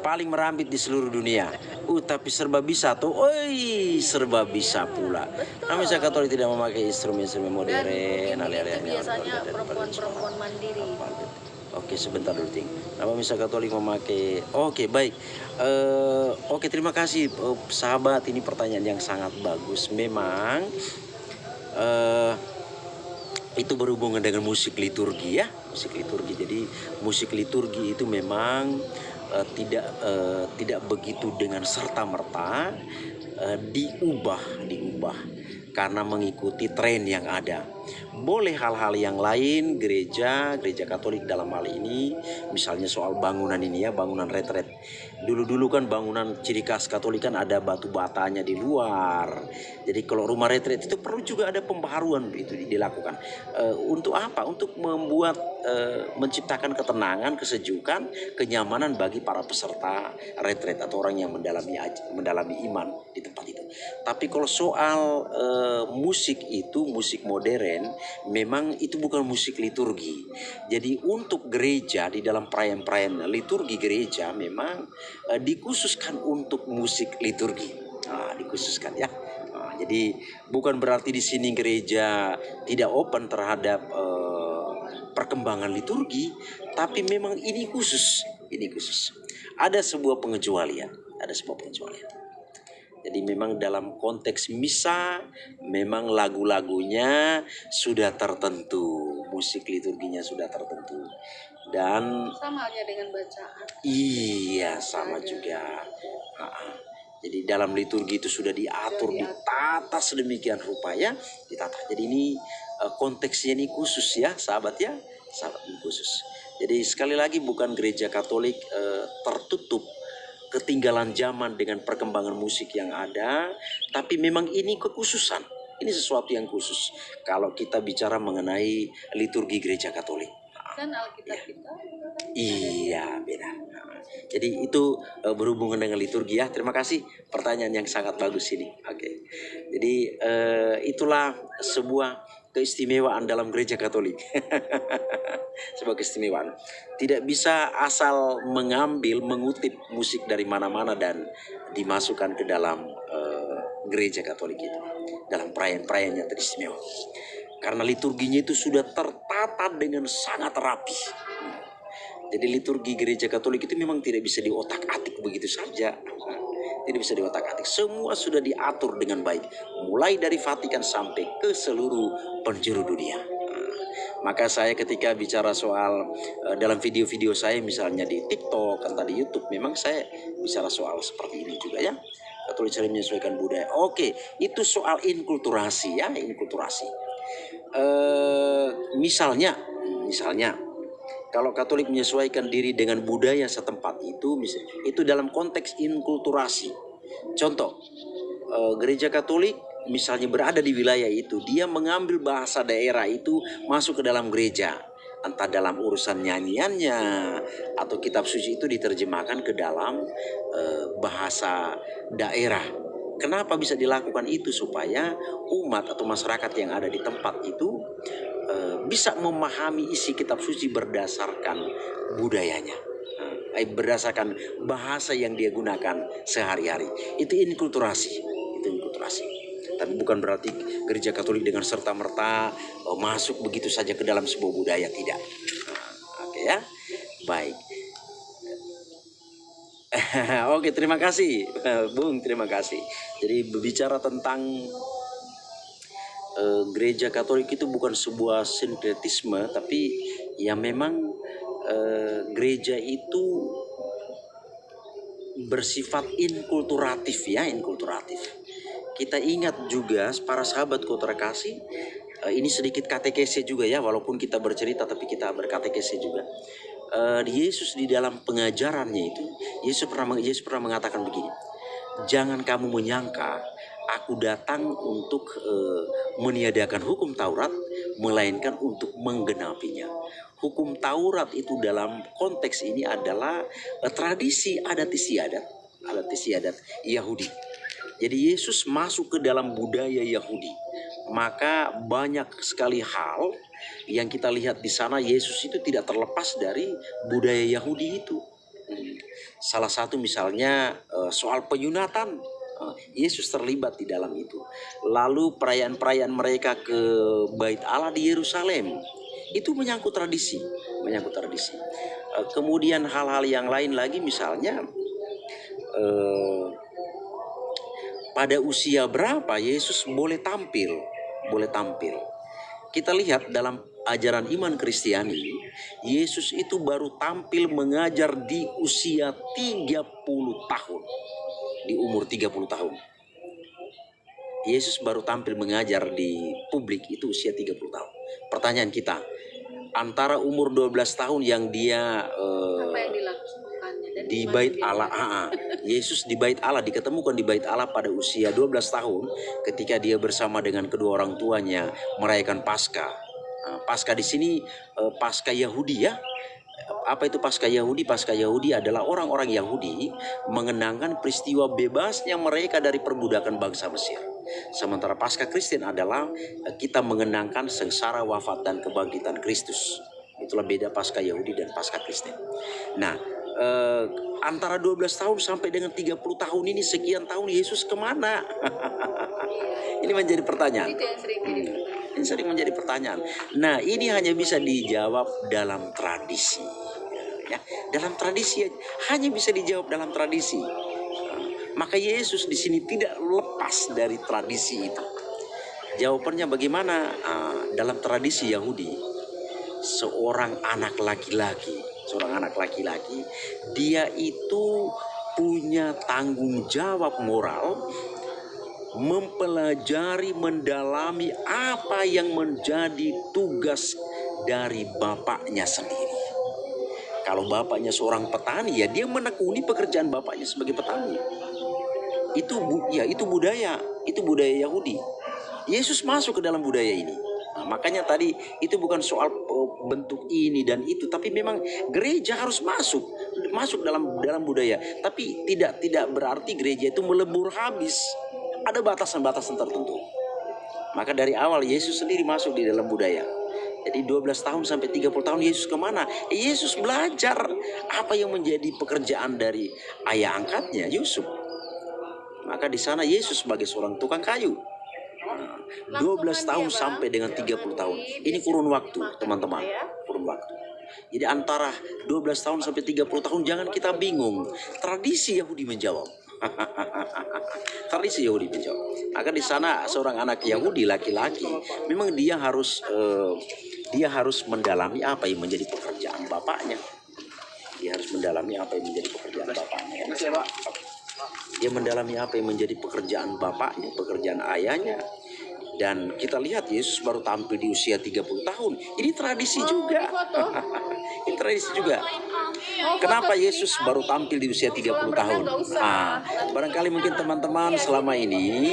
Paling merambit di seluruh dunia. Tapi serba bisa tuh. Oi, serba bisa pula. Nah, misalnya Katolik tidak memakai instrumen-instrumen modern. Itu biasanya perempuan-perempuan mandiri. Oke, sebentar dulu, Ting. Nama misalnya Katolik memakai. Oke, baik. Oke, terima kasih sahabat. Ini pertanyaan yang sangat bagus. Memang itu berhubungan dengan musik liturgi ya, musik liturgi. Jadi musik liturgi itu memang tidak begitu dengan serta merta diubah karena mengikuti tren yang ada. Boleh hal-hal yang lain gereja Katolik dalam hal ini, misalnya soal bangunan ini ya, bangunan retret. Dulu kan bangunan ciri khas Katolik kan ada batu batanya di luar. Jadi kalau rumah retret itu perlu juga ada pembaharuan itu dilakukan. Untuk apa? Untuk membuat menciptakan ketenangan, kesejukan, kenyamanan bagi para peserta retret atau orang yang mendalami iman di tempat itu. Tapi kalau soal musik itu, musik modern, memang itu bukan musik liturgi. Jadi untuk gereja di dalam perayaan-perayaan liturgi gereja memang dikhususkan untuk musik liturgi. Dikhususkan ya. Jadi bukan berarti di sini gereja tidak open terhadap perkembangan liturgi, tapi memang ini khusus. Ada sebuah pengecualian. Jadi memang dalam konteks misa, memang lagu-lagunya sudah tertentu, musik liturginya sudah tertentu. Dan sama aja dengan bacaan. Iya, sama juga. Jadi dalam liturgi itu sudah diatur, ditata sedemikian rupa ya, ditata. Jadi ini konteksnya ini khusus ya, sahabat ya, sahabat ini khusus. Jadi sekali lagi bukan gereja Katolik tertutup, ketinggalan zaman dengan perkembangan musik yang ada, tapi memang ini kekhususan. Ini sesuatu yang khusus kalau kita bicara mengenai liturgi gereja Katolik. Dan Alkitab kita. Iya, beda. Jadi itu berhubungan dengan liturgi ya. Terima kasih pertanyaan yang sangat bagus ini. Oke. Jadi itulah sebuah keistimewaan dalam gereja Katolik. Sebuah keistimewaan. Tidak bisa asal mengutip musik dari mana-mana dan dimasukkan ke dalam gereja Katolik itu. Dalam perayaan-perayaan yang teristimewa. Karena liturginya itu sudah tertata dengan sangat rapi. Jadi liturgi gereja Katolik itu memang tidak bisa diotak-atik begitu saja. Tidak bisa diotak-atik. Semua sudah diatur dengan baik. Mulai dari Vatikan sampai ke seluruh penjuru dunia. Maka saya ketika bicara soal dalam video-video saya misalnya di TikTok atau di YouTube, memang saya bicara soal seperti ini juga ya. Katolik sering menyesuaikan budaya. Oke, itu soal inkulturasi ya, inkulturasi. Misalnya kalau Katolik menyesuaikan diri dengan budaya setempat itu dalam konteks inkulturasi. Contoh, gereja Katolik misalnya berada di wilayah itu, dia mengambil bahasa daerah itu masuk ke dalam gereja. Entah dalam urusan nyanyiannya atau kitab suci itu diterjemahkan ke dalam bahasa daerah. Kenapa bisa dilakukan itu? Supaya umat atau masyarakat yang ada di tempat itu bisa memahami isi kitab suci berdasarkan budayanya, berdasarkan bahasa yang dia gunakan sehari-hari. Itu inkulturasi. Tapi bukan berarti gereja Katolik dengan serta-merta masuk begitu saja ke dalam sebuah budaya, tidak. Oke ya, baik. Oke, terima kasih Bung, terima kasih. Jadi berbicara tentang gereja Katolik itu bukan sebuah sinkretisme, tapi ya memang gereja itu bersifat inkulturatif ya, inkulturatif. Kita ingat juga para sahabat Kota Kasih, ini sedikit katekese juga ya, walaupun kita bercerita tapi kita berkatekese juga. Yesus di dalam pengajarannya itu, Yesus pernah mengatakan begini, jangan kamu menyangka aku datang untuk meniadakan hukum Taurat, melainkan untuk menggenapinya. Hukum Taurat itu dalam konteks ini adalah tradisi adat istiadat Yahudi. Jadi Yesus masuk ke dalam budaya Yahudi. Maka banyak sekali hal yang kita lihat di sana, Yesus itu tidak terlepas dari budaya Yahudi itu. Salah satu misalnya soal penyunatan. Yesus terlibat di dalam itu. Lalu perayaan-perayaan mereka ke Bait Allah di Yerusalem, itu menyangkut tradisi. Kemudian hal-hal yang lain lagi, misalnya pada usia berapa Yesus boleh tampil. Kita lihat dalam ajaran iman Kristiani, Yesus itu baru tampil mengajar di usia 30 tahun. Di umur 30 tahun. Yesus baru tampil mengajar di publik itu usia 30 tahun. Pertanyaan kita, antara umur 12 tahun yang dia apa yang dilakukannya dan di Bait Allah, Yesus di Bait Allah, diketemukan di Bait Allah pada usia 12 tahun ketika dia bersama dengan kedua orang tuanya merayakan Paskah. Paskah di sini Paskah Yahudi ya. Apa itu Paskah Yahudi? Paskah Yahudi adalah orang-orang Yahudi mengenangkan peristiwa bebasnya mereka dari perbudakan bangsa Mesir. Sementara Paskah Kristen adalah kita mengenangkan sengsara, wafat, dan kebangkitan Kristus. Itulah beda Paskah Yahudi dan Paskah Kristen. Nah, antara 12 tahun sampai dengan 30 tahun ini, sekian tahun Yesus kemana? Ini menjadi pertanyaan. Itu yang sering jadi pertanyaan. Ini sering menjadi pertanyaan. Nah, ini hanya bisa dijawab dalam tradisi. Ya, dalam tradisi hanya bisa dijawab dalam tradisi. Maka Yesus di sini tidak lepas dari tradisi itu. Jawabannya bagaimana? Dalam tradisi Yahudi, seorang anak laki-laki, dia itu punya tanggung jawab moral mempelajari, mendalami apa yang menjadi tugas dari bapaknya sendiri. Kalau bapaknya seorang petani, ya dia menekuni pekerjaan bapaknya sebagai petani. Itu budaya Yahudi. Yesus masuk ke dalam budaya ini. Nah, makanya tadi itu bukan soal bentuk ini dan itu, tapi memang gereja harus masuk dalam budaya. Tapi tidak berarti gereja itu melebur habis. Ada batasan-batasan tertentu. Maka dari awal Yesus sendiri masuk di dalam budaya. Jadi 12 tahun sampai 30 tahun Yesus kemana? Yesus belajar apa yang menjadi pekerjaan dari ayah angkatnya Yusuf. Maka di sana Yesus sebagai seorang tukang kayu. 12 tahun sampai dengan 30 tahun. Ini kurun waktu teman-teman. Kurun waktu. Jadi antara 12 tahun sampai 30 tahun jangan kita bingung. Tradisi Yahudi menjawab. Tradisi Yahudi menjawab. Maka di sana seorang anak Yahudi laki-laki memang dia harus mendalami apa yang menjadi pekerjaan bapaknya. Dia harus mendalami apa yang menjadi pekerjaan bapaknya. Dia mendalami apa yang menjadi pekerjaan bapaknya, pekerjaan ayahnya. Dan kita lihat Yesus baru tampil di usia 30 tahun. Ini tradisi juga. Ini tradisi juga. Kenapa Yesus baru tampil di usia 30 tahun? Barangkali mungkin teman-teman selama ini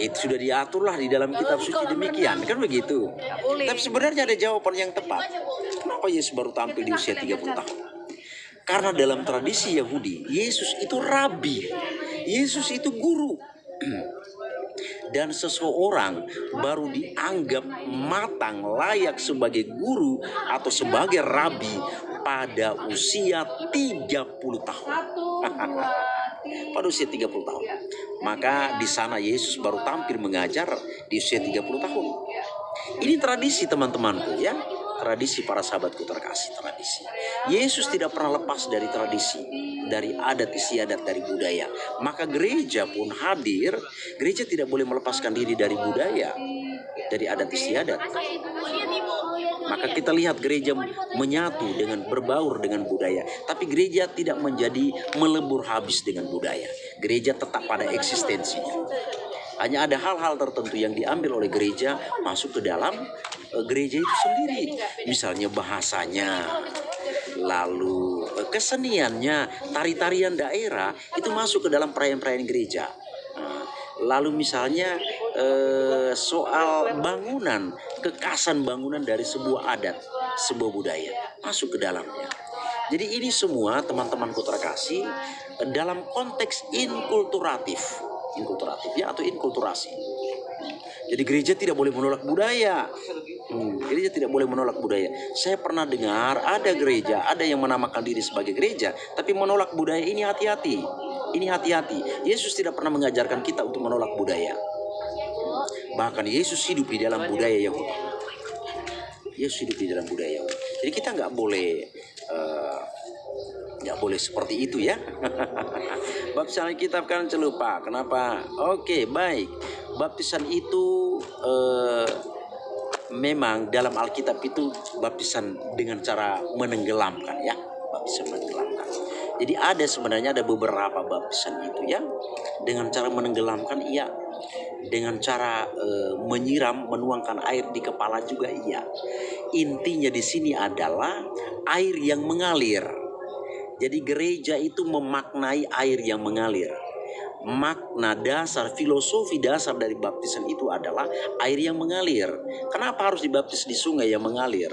itu sudah diaturlah di dalam kitab suci demikian, kan begitu. Tapi sebenarnya ada jawaban yang tepat. Kenapa Yesus baru tampil di usia 30 tahun? Karena dalam tradisi Yahudi, Yesus itu rabi. Yesus itu guru. Dan seseorang baru dianggap matang layak sebagai guru atau sebagai rabi pada usia 30 tahun. Pada usia 30 tahun. Maka di sana Yesus baru tampil mengajar di usia 30 tahun. Ini tradisi teman-temanku ya. Tradisi para sahabatku terkasih, tradisi. Yesus tidak pernah lepas dari tradisi, dari adat istiadat, dari budaya. Maka gereja pun hadir, gereja tidak boleh melepaskan diri dari budaya, dari adat istiadat. Maka kita lihat gereja menyatu dengan berbaur dengan budaya. Tapi gereja tidak menjadi melebur habis dengan budaya. Gereja tetap pada eksistensinya. Hanya ada hal-hal tertentu yang diambil oleh gereja masuk ke dalam gereja itu sendiri. Misalnya bahasanya, lalu keseniannya, tari-tarian daerah itu masuk ke dalam perayaan-perayaan gereja. Lalu misalnya soal bangunan, kekasan bangunan dari sebuah adat, sebuah budaya masuk ke dalamnya. Jadi ini semua teman-temanku terkasih dalam konteks inkulturatif ya, atau inkulturasi. Jadi gereja tidak boleh menolak budaya. Gereja tidak boleh menolak budaya. Saya pernah dengar ada gereja, ada yang menamakan diri sebagai gereja, tapi menolak budaya. Ini hati-hati. Ini hati-hati. Yesus tidak pernah mengajarkan kita untuk menolak budaya. Bahkan Yesus hidup di dalam budaya Yahudi. Yesus hidup di dalam budaya Yahudi. Jadi kita nggak boleh seperti itu ya. Baptisan Alkitab kan celupa. Kenapa? Oke, baik. Baptisan itu memang dalam Alkitab itu baptisan dengan cara menenggelamkan ya. Baptisan menenggelamkan. Jadi sebenarnya ada beberapa baptisan itu ya. Dengan cara menenggelamkan iya. Dengan cara menyiram, menuangkan air di kepala juga iya. Intinya di sini adalah air yang mengalir. Jadi gereja itu memaknai air yang mengalir. Makna dasar, filosofi dasar dari baptisan itu adalah air yang mengalir. Kenapa harus dibaptis di sungai yang mengalir?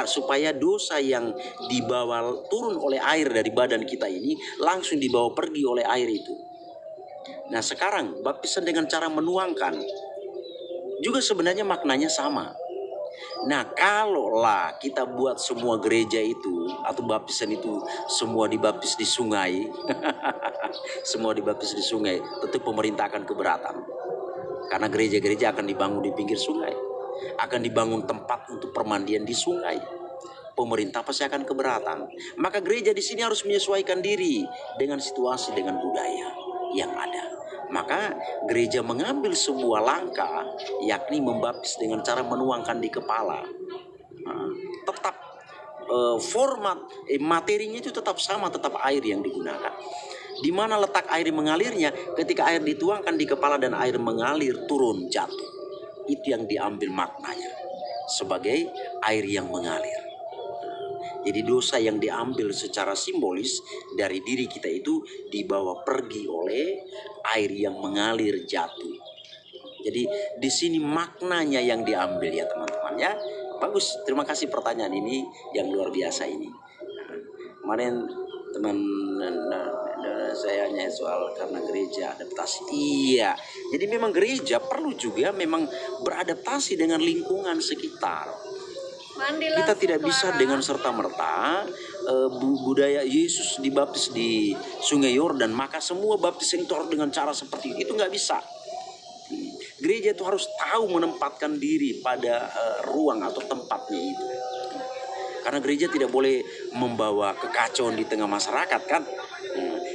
Supaya dosa yang dibawa turun oleh air dari badan kita ini langsung dibawa pergi oleh air itu. Nah sekarang baptisan dengan cara menuangkan juga sebenarnya maknanya sama. Nah kalaulah kita buat semua gereja itu atau baptisan itu semua dibaptis di sungai, semua dibaptis di sungai, tentu pemerintah akan keberatan. Karena gereja-gereja akan dibangun di pinggir sungai, akan dibangun tempat untuk permandian di sungai. Pemerintah pasti akan keberatan. Maka gereja di sini harus menyesuaikan diri dengan situasi, dengan budaya yang ada. Maka gereja mengambil sebuah langkah, yakni membaptis dengan cara menuangkan di kepala. Tetap format materinya itu tetap sama, tetap air yang digunakan. Di mana letak air mengalirnya? Ketika air dituangkan di kepala dan air mengalir turun jatuh. Itu yang diambil maknanya sebagai air yang mengalir. Jadi dosa yang diambil secara simbolis dari diri kita itu dibawa pergi oleh air yang mengalir jatuh. Jadi di sini maknanya yang diambil ya teman-teman ya. Bagus, terima kasih pertanyaan ini yang luar biasa ini. Kemarin saya hanya soal karena gereja adaptasi. Iya, jadi memang gereja perlu juga memang beradaptasi dengan lingkungan sekitar. Mandi Kita langsung, tidak bisa Clara. dengan serta-merta budaya Yesus dibaptis di Sungai Yordan, maka semua baptis itu harus dengan cara seperti itu nggak bisa. Gereja itu harus tahu menempatkan diri pada ruang atau tempatnya itu. Karena gereja tidak boleh membawa kekacauan di tengah masyarakat kan.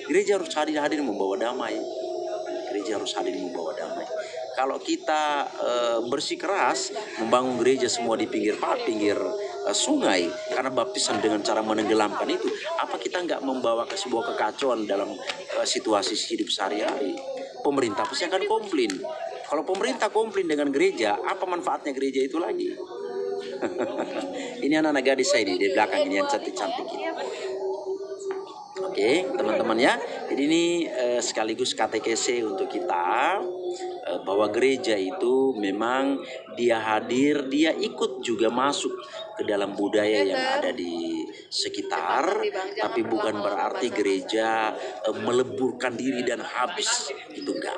Gereja harus hadir membawa damai. Gereja harus hadir membawa damai. Kalau kita bersikeras membangun gereja semua di pinggir sungai karena baptisan dengan cara menenggelamkan itu, apa kita nggak membawa ke sebuah kekacauan dalam situasi hidup sehari-hari? Pemerintah pasti akan komplain. Kalau pemerintah komplain dengan gereja, apa manfaatnya gereja itu lagi? Ini anak-anak gadis saya di belakang ini yang cantik-cantik ini. Oke, teman-teman ya. Jadi ini sekaligus katekese untuk kita bahwa gereja itu memang dia hadir, dia ikut juga masuk ke dalam budaya yang ada di sekitar, tapi bukan berarti gereja meleburkan diri dan habis, itu enggak.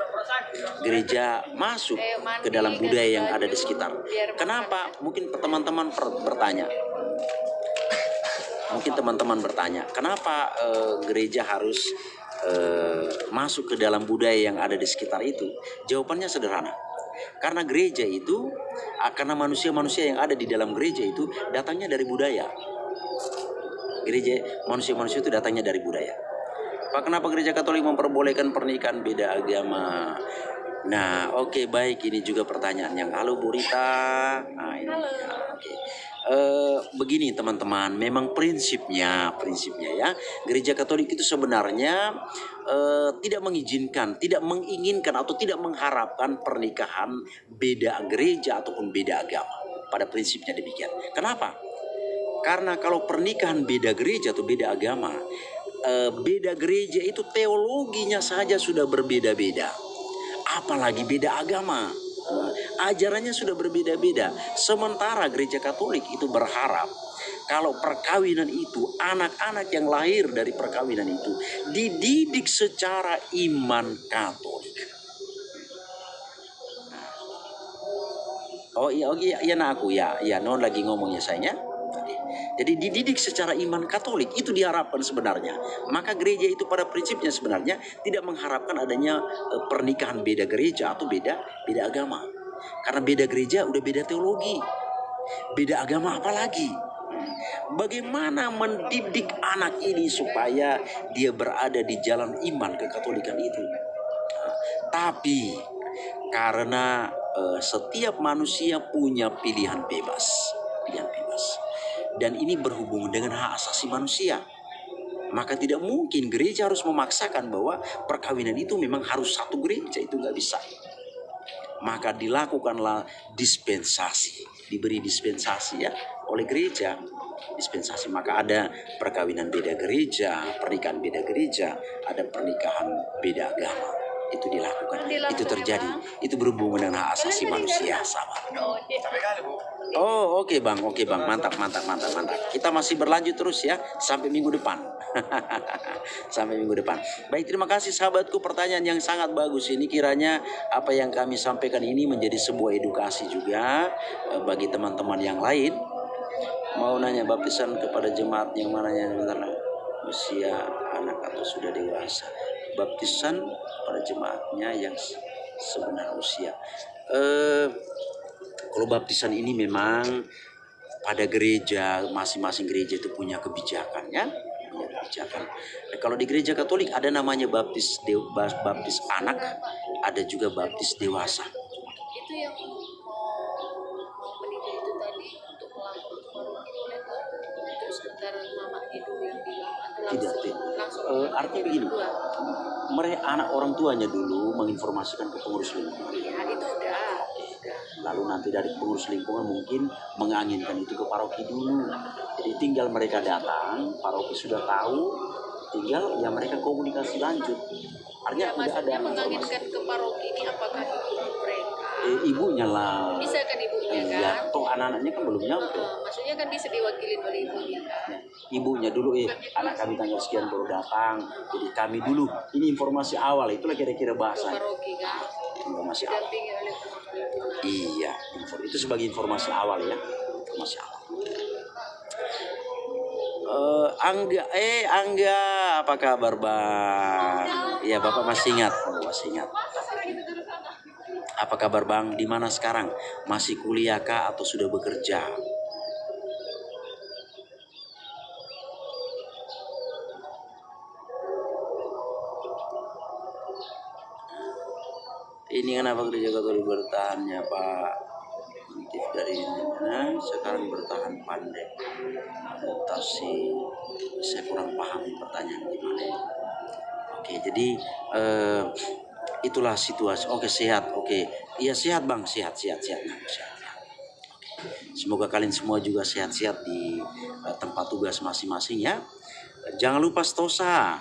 Gereja masuk ke dalam budaya yang ada di sekitar. Kenapa? Mungkin teman-teman bertanya. Kenapa gereja harus masuk ke dalam budaya yang ada di sekitar itu? Jawabannya sederhana. Karena gereja itu, karena manusia-manusia yang ada di dalam gereja itu datangnya dari budaya. Manusia-manusia itu datangnya dari budaya. Pak, kenapa gereja Katolik memperbolehkan pernikahan beda agama? Nah, oke, baik, ini juga pertanyaan yang halo Bu Rita. Nah, ini. Oke. Begini teman-teman, memang prinsipnya ya, gereja Katolik itu sebenarnya tidak menginginkan atau tidak mengharapkan pernikahan beda gereja ataupun beda agama. Pada prinsipnya demikian. Kenapa? Karena kalau pernikahan beda gereja atau beda agama, beda gereja itu teologinya saja sudah berbeda-beda, apalagi beda agama. Ajarannya sudah berbeda-beda. Sementara gereja Katolik itu berharap kalau perkawinan itu, anak-anak yang lahir dari perkawinan itu dididik secara iman Katolik. Oh iya nah aku ya non lagi ngomongnya sayangnya. Jadi dididik secara iman Katolik itu diharapkan sebenarnya. Maka gereja itu pada prinsipnya sebenarnya tidak mengharapkan adanya pernikahan beda gereja atau beda agama. Karena beda gereja udah beda teologi, beda agama apalagi. Bagaimana mendidik anak ini supaya dia berada di jalan iman kekatolikan itu? Tapi karena setiap manusia punya pilihan bebas, dan ini berhubungan dengan hak asasi manusia, maka tidak mungkin gereja harus memaksakan bahwa perkawinan itu memang harus satu gereja, itu nggak bisa. Maka dilakukanlah dispensasi, diberi dispensasi ya oleh gereja, dispensasi. Maka ada perkawinan beda gereja, pernikahan beda gereja, ada pernikahan beda agama. Itu dilakukan, itu terjadi, itu berhubungan dengan hak asasi manusia sama. Oh oke bang, mantap. Kita masih berlanjut terus ya sampai minggu depan. Baik, terima kasih sahabatku, pertanyaan yang sangat bagus ini. Kiranya apa yang kami sampaikan ini menjadi sebuah edukasi juga bagi teman-teman yang lain. Mau nanya baptisan kepada jemaat yang mananya usia anak atau sudah dewasa? Baptisan pada jemaatnya yang sebenar usia. Kalau baptisan ini memang pada gereja, masing-masing gereja itu punya kebijakannya. Nah, kalau di gereja Katolik ada namanya baptis anak, ada juga baptis dewasa. Itu yang mau menikah itu tadi untuk melapor ke paroki boleh nggak? Terus sebentar mamanya dulu yang bilang atau langsung artinya begini, mereka anak orang tuanya dulu menginformasikan ke pengurus lingkungan. Ya itu udah. Lalu nanti dari pengurus lingkungan mungkin menganginkan itu ke paroki dulu. Jadi tinggal mereka datang, paroki sudah tahu, tinggal ya mereka komunikasi lanjut. Artinya ya, udah ada menganginkan ke paroki ini apakah itu mereka Ibunya lah. Bisa kan ibunya kan? Iya, toh anak-anaknya kan belum nyampe. Maksudnya kan bisa diwakilin oleh ibunya kan? Ya, ibunya dulu, anak kami tanggal sekian baru datang, jadi kami dulu, ini informasi awal, itulah kira-kira bahasa. Paroki kan? Informasi awal. Didampingi oleh teman-teman. Iya, itu sebagai informasi awal ya, informasi awal. Angga, apa kabar Bang? Ya Bapak masih ingat, masih ingat. Apa kabar Bang? Di mana sekarang? Masih kuliah kah atau sudah bekerja? Ini kenapa gereja Katolik bertahannya Pak? Motif dari mana? Sekarang bertahan pandai. Adaptasi. Saya kurang paham pertanyaan gimana. Oke, jadi itulah situasi. Oke, sehat. Oke, iya sehat Bang, sehat. Nah, sehat. Oke. Semoga kalian semua juga sehat-sehat di tempat tugas masing-masing ya. Jangan lupa stosa.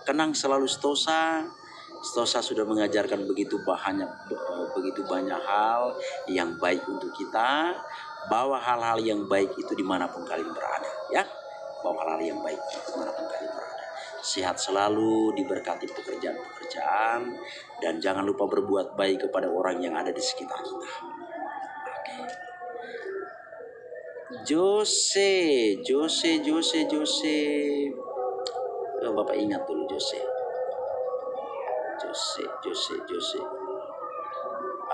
Kenang selalu stosa. Stosa sudah mengajarkan begitu banyak hal yang baik untuk kita. Bawa hal-hal yang baik itu dimanapun kalian berada, ya. Bawa hal-hal yang baik dimanapun kalian berada. Sehat selalu, diberkati pekerjaan-pekerjaan, dan jangan lupa berbuat baik kepada orang yang ada di sekitar kita. Oke. Jose. Oh, Bapak ingat dulu Jose.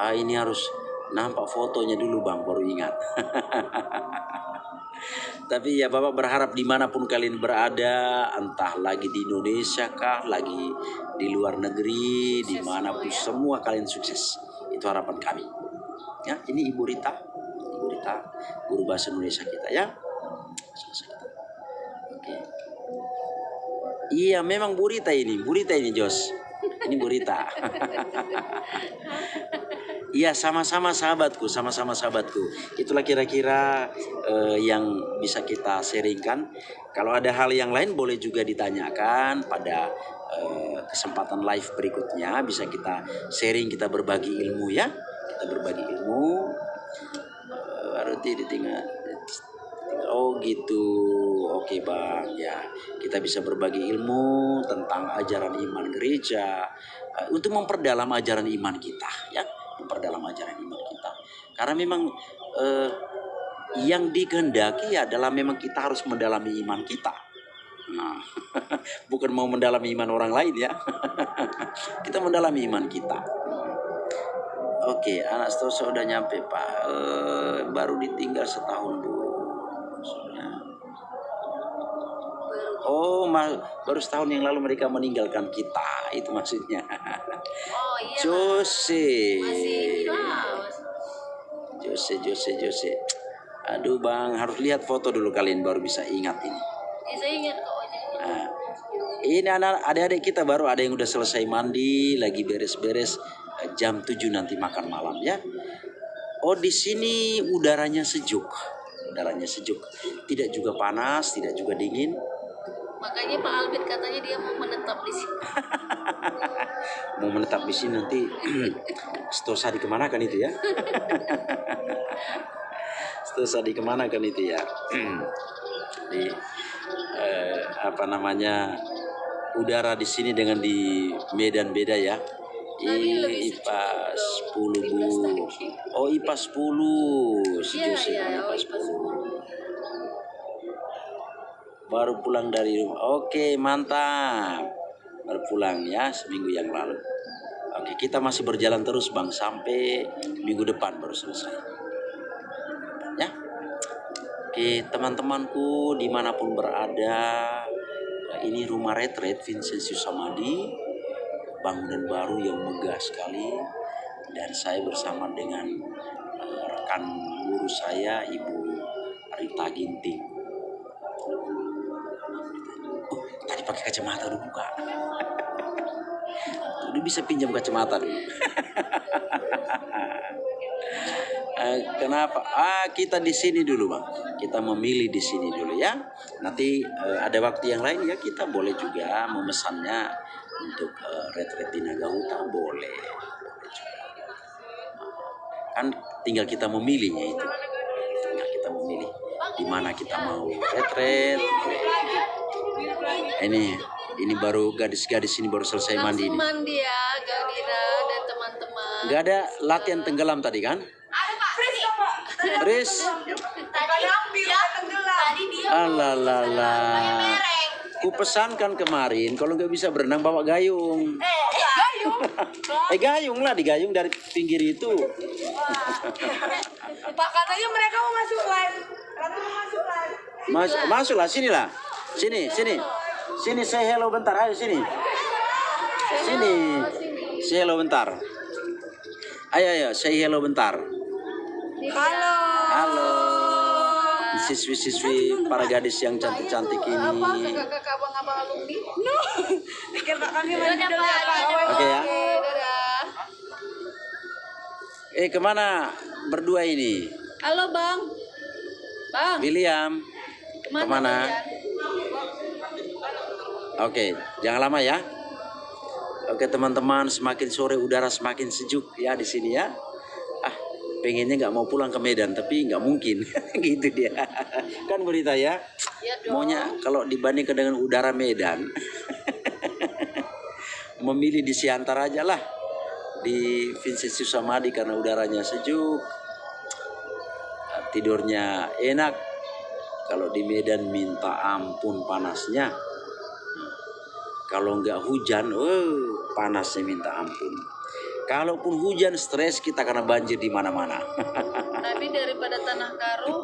Ini harus nampak fotonya dulu Bang, baru ingat. Tapi ya Bapak berharap dimanapun kalian berada, entah lagi di Indonesia kah, lagi di luar negeri, dimanapun semua kalian sukses. Itu harapan kami. Ya, ini Ibu Rita, guru bahasa Indonesia kita ya. Oke. Iya, memang Bu Rita ini Jos. Ini Bu Rita. Iya, sama-sama sahabatku. Itulah kira-kira yang bisa kita sharingkan. Kalau ada hal yang lain boleh juga ditanyakan pada kesempatan live berikutnya. Bisa kita sharing, kita berbagi ilmu ya. Kita berbagi ilmu. Berarti ditinggal. Oh gitu, oke Bang ya. Kita bisa berbagi ilmu tentang ajaran iman gereja untuk memperdalam ajaran iman kita ya. Karena memang yang dikehendaki adalah memang kita harus mendalami iman kita. Nah, bukan mau mendalami iman orang lain ya. Kita mendalami iman kita. Oke, anak stosa udah nyampe Pak. Baru ditinggal setahun Bu. Oh, baru setahun yang lalu mereka meninggalkan kita. Itu maksudnya. Oh iya. Jose. Masih Jose. Aduh Bang, harus lihat foto dulu kalian baru bisa ingat ini. Saya ingat kok. Nah, ini adik-adik kita baru ada yang udah selesai mandi, lagi beres-beres. Jam 7 nanti makan malam ya. Oh, di sini udaranya sejuk. Tidak juga panas, tidak juga dingin. Makanya Pak Albert katanya dia mau menetap di sini. Mau menetap di sini nanti stosa dikemanakan itu ya? Di udara di sini dengan di Medan beda ya. IPA 10 Bu. Oh IPA 10. IPA 10. Baru pulang dari rumah. Oke, mantap. Baru pulang ya seminggu yang lalu. Oke, kita masih berjalan terus Bang sampai minggu depan baru selesai. Ya. Oke, teman-temanku dimanapun berada, ini rumah retret Vincentius Samadi, bangunan baru yang megah sekali, dan saya bersama dengan rekan guru saya Ibu Rita Ginting. Tadi pakai kacamata dulu Kak. Udah bisa pinjam kacamata dulu. Kenapa? Kita di sini dulu Bang. Kita memilih di sini dulu ya. Nanti ada waktu yang lain ya kita boleh juga memesannya untuk retret di Nagahuta boleh juga. Kan tinggal kita memilihnya itu. Tinggal kita memilih di mana kita mau retret. Ini baru gadis-gadis ini baru selesai mandi. Langsung mandi ya, Gadira dan teman-teman. Gak ada latihan tenggelam tadi kan? Riz. Alalala. Ku pesankan kemarin kalau nggak bisa berenang bawa gayung. Gayung lah, digayung dari pinggir itu. Pak, katanya mereka mau masuk live. Masuklah sinilah. Sini. Sini say hello bentar. Ayo sini. Sini. Say hello bentar. Ayo say hello bentar. Halo. Halo. Siswi-siswi para gadis yang cantik-cantik ini. Kakak abang-abang alumni. No. Pikir Pak kami mandi dulu ya, Pak. Oke ya. Dadah. Kemana berdua ini? Halo Bang. Bang. William. Kemana? kalian? Oke, jangan lama ya. Oke teman-teman, semakin sore udara semakin sejuk ya di sini ya. Pengennya nggak mau pulang ke Medan, tapi nggak mungkin. Gitu dia. Kan berita ya. Iya dong. Maunya kalau dibandingkan dengan udara Medan, memilih di Siantar aja lah. Di Vincentius Samadi karena udaranya sejuk. Tidurnya enak. Kalau di Medan minta ampun panasnya. Kalau nggak hujan, panasnya minta ampun. Kalaupun hujan stres kita karena banjir di mana-mana. Tapi daripada Tanah Karo,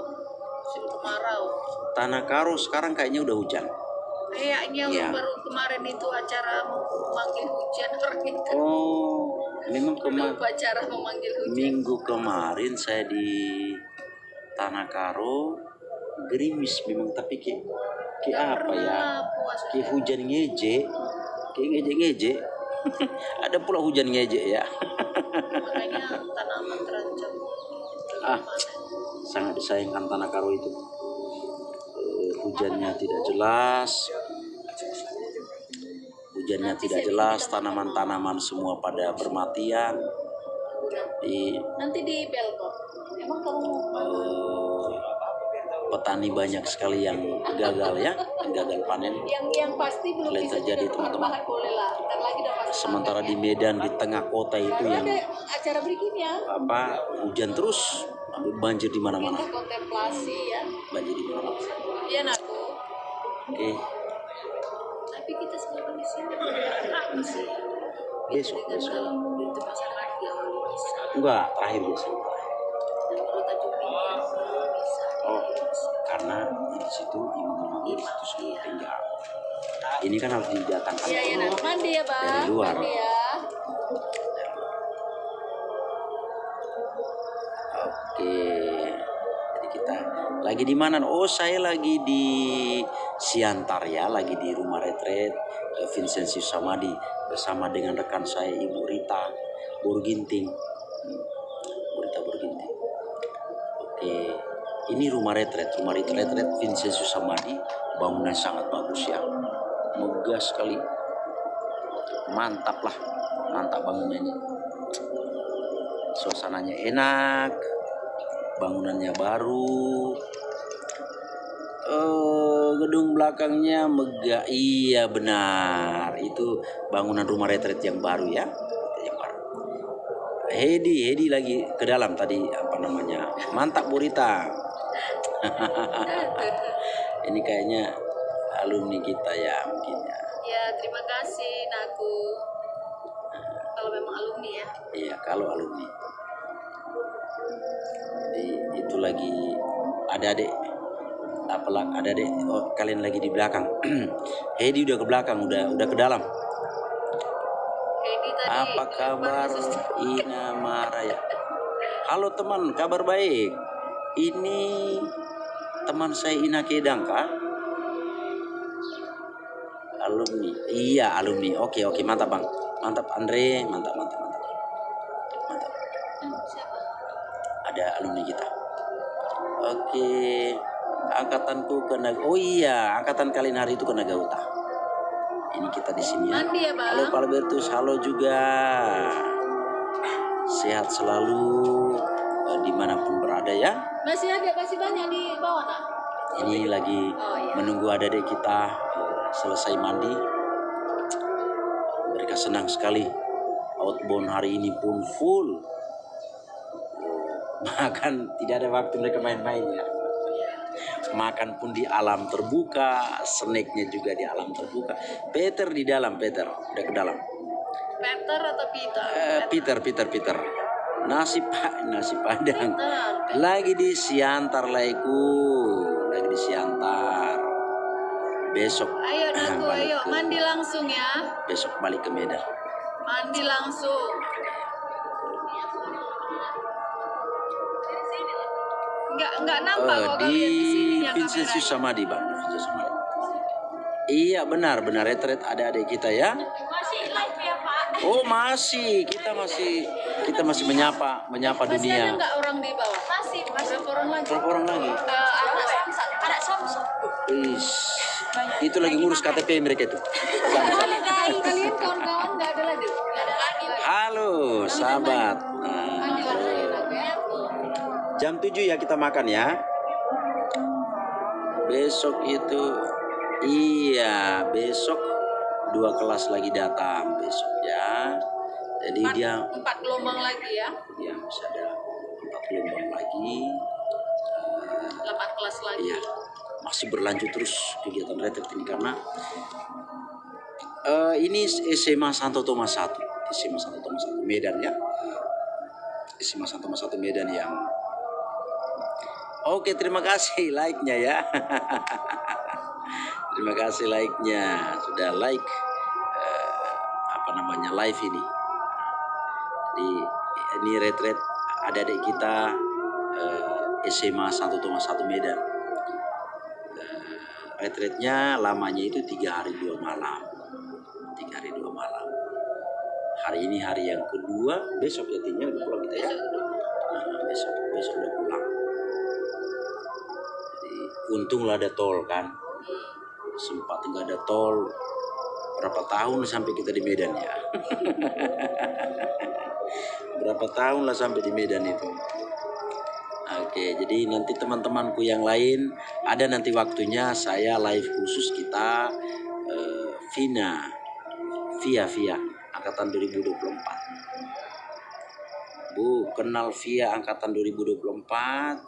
musim kemarau. Tanah Karo sekarang kayaknya udah hujan. Kayaknya Ya. baru kemarin itu acara memanggil hujan orang itu. Oh, memang Upacara memanggil hujan. minggu kemarin saya di Tanah Karo gerimis memang, tapi kayak apa ya? Kayak hujan ngejek, kayak ngejek. Ada pula hujan ngejek ya. Makanya tanaman terancam. Sangat disayangkan Tanah Karo itu. Hujannya tidak jelas. Tanaman-tanaman semua pada bermatian. Nanti di Belkop. Emang kamu Petani banyak sekali yang gagal ya, yang gagal panen. yang pasti belum Lihat bisa saja di teman-teman. boleh lah. Ntar lagi dapat. Sementara di Medan di tengah kota itu yang Ada acara berikutnya. hujan terus, banjir di mana-mana. Kita kontemplasi ya. Banjir di mana-mana. Iya Naku. Oke, Tapi kita sekarang di sini sih. besok. Itu masyarakat di awal bisa. Enggak, terakhir besok. Dan kalau Tanjung Pinang bisa. Oh, karena di situ imam di situ sudah tinggal. Ini kan harus didatangkan Iya Nak. Mandi ya Bang. dari luar. Mandi ya. Oke, jadi kita lagi di mana? Oh, saya lagi di Siantar ya, lagi di rumah retret Vincentius Samadi bersama dengan rekan saya Ibu Rita Burginting. Oke, ini rumah retret Vincentius Samadi, bangunan sangat bagus ya, megah sekali, mantap bangunannya. Suasananya enak, bangunannya baru, gedung belakangnya megah. Iya benar, itu bangunan rumah retret yang baru ya, yang baru. Hedi lagi ke dalam tadi, mantap Bu Rita. Ini kayaknya alumni kita ya mungkin ya. Ya terima kasih Naku. Kalau memang alumni ya. Iya, kalau alumni. Jadi itu lagi adik-adik. Oh, kalian lagi di belakang. Hedi udah ke belakang, udah ke dalam. Hedi tadi. Apa kabar Ina Maraya? Halo teman, kabar baik. Ini teman saya Ina Kedang kah? Alumni. Iya, alumni. Oke, mantap Bang. Mantap Andre, mantap. Siapa? Ada alumni kita. Oke. Angkatanku oh iya, angkatan kalian hari itu ke Nagauta. Ini kita di sini ya. Mandi ya Bang. Halo Pak Albertus, halo juga. Sehat selalu. dimanapun berada ya. Masih banyak di bawah nak. Ini lagi menunggu adik-adik kita selesai mandi. Mereka senang sekali. Outbound hari ini pun full. Makan tidak ada waktu mereka main-main ya. Makan pun di alam terbuka, snacknya juga di alam terbuka. Peter di dalam, Peter udah ke dalam. Peter atau Peter? Peter. Nasi padang. Lagi di Siantar laiku, lagi di Siantar. Besok. Ayo Naku, ayo mandi langsung ya. Besok balik ke Medan. Mandi langsung. Enggak nampak kok Di kalian di sini ya Vincent kamera. Susamadi, Bang. Vincent Susamadi. Iya benar retret adik-adik kita ya. Masih live ya Pak? Oh masih, kita masih menyapa Masih ada dunia. nggak orang di bawah? Masih. Berapa orang lagi? Berapa orang lagi? Anak Samsung. Is, itu lagi ngurus KTP mereka itu. Kalian kawan-kawan nggak ada lagi? Nggak ada lagi. Halo sahabat. Mandi langsung ya Nak, ya. Jam 7 ya kita makan ya. Besok itu besok 2 kelas lagi datang besok ya. Jadi dia 4 gelombang lagi ya. ya masih ada 4 gelombang lagi. 8 kelas lagi. Iya, masih berlanjut terus kegiatan retret ini karena ini SMA Santo Thomas 1, SMA Santo Thomas 1 Medan ya. SMA Santo Thomas 1 Medan yang Oke, terima kasih like-nya ya. Terima kasih like-nya. Sudah like live ini. Jadi ini retret adik-adik kita SMA Santo Thomas 1 Medan. Retretnya lamanya itu 3 hari 2 malam. 3 hari 2 malam. Hari ini hari yang kedua, besok ya tinggal udah pulang kita ya. Besok udah pulang. Jadi untunglah ada tol kan. Sempat nggak ada tol berapa tahun sampai kita di Medan ya. Berapa tahun lah sampai di Medan itu. Oke, jadi nanti teman-temanku yang lain ada nanti waktunya saya live khusus kita Via angkatan 2024. Bu, kenal Via angkatan 2024?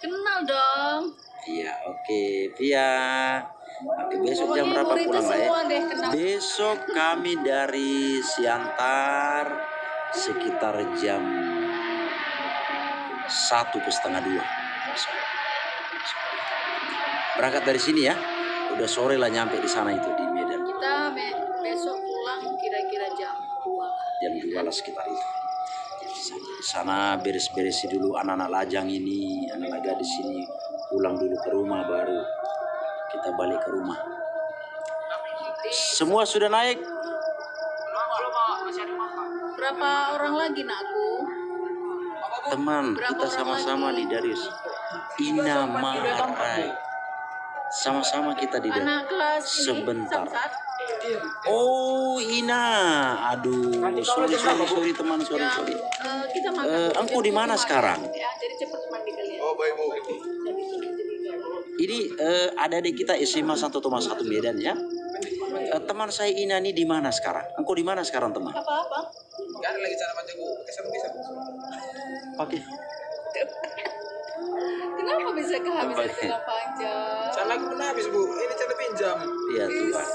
Kenal dong. Iya, oke, Via. Oke, besok jam berapa Pokoknya pulang lah ya? semua deh kenal. Besok kami dari Siantar sekitar jam 1:30. Berangkat dari sini ya. Udah sore lah nyampe di sana itu di Medan. Kita besok pulang kira-kira jam 2. Jam 2 lah sekitar itu. Di sana beres-beresi dulu anak-anak lajang ini, anak-anak gadis ini pulang dulu ke rumah baru kita balik ke rumah. Semua sudah naik. Berapa orang lagi nakku? Teman, Berapa kita orang sama-sama lagi? di Darius. Ina Maharai. Sama-sama kita di Darius. Anak kelas ini Sebentar. Samsat. Oh, Ina. Aduh, sorry teman, sorry. Kita makan. Engkau di mana sekarang? Ya, jadi cepat mandi kalian. Oh baik bu. Ini adik-adik kita SMA Santo Thomas 1 Medan ya. Teman saya Ina ini di mana sekarang? Engkau di mana sekarang teman? Apa-apa? Gak ada lagi cara macam bu. Bisa. Pakai. Kenapa bisa kehabisan Apa? celana panjang? Cara aku pun habis bu. Ini cara pinjam. Iya Tuhan.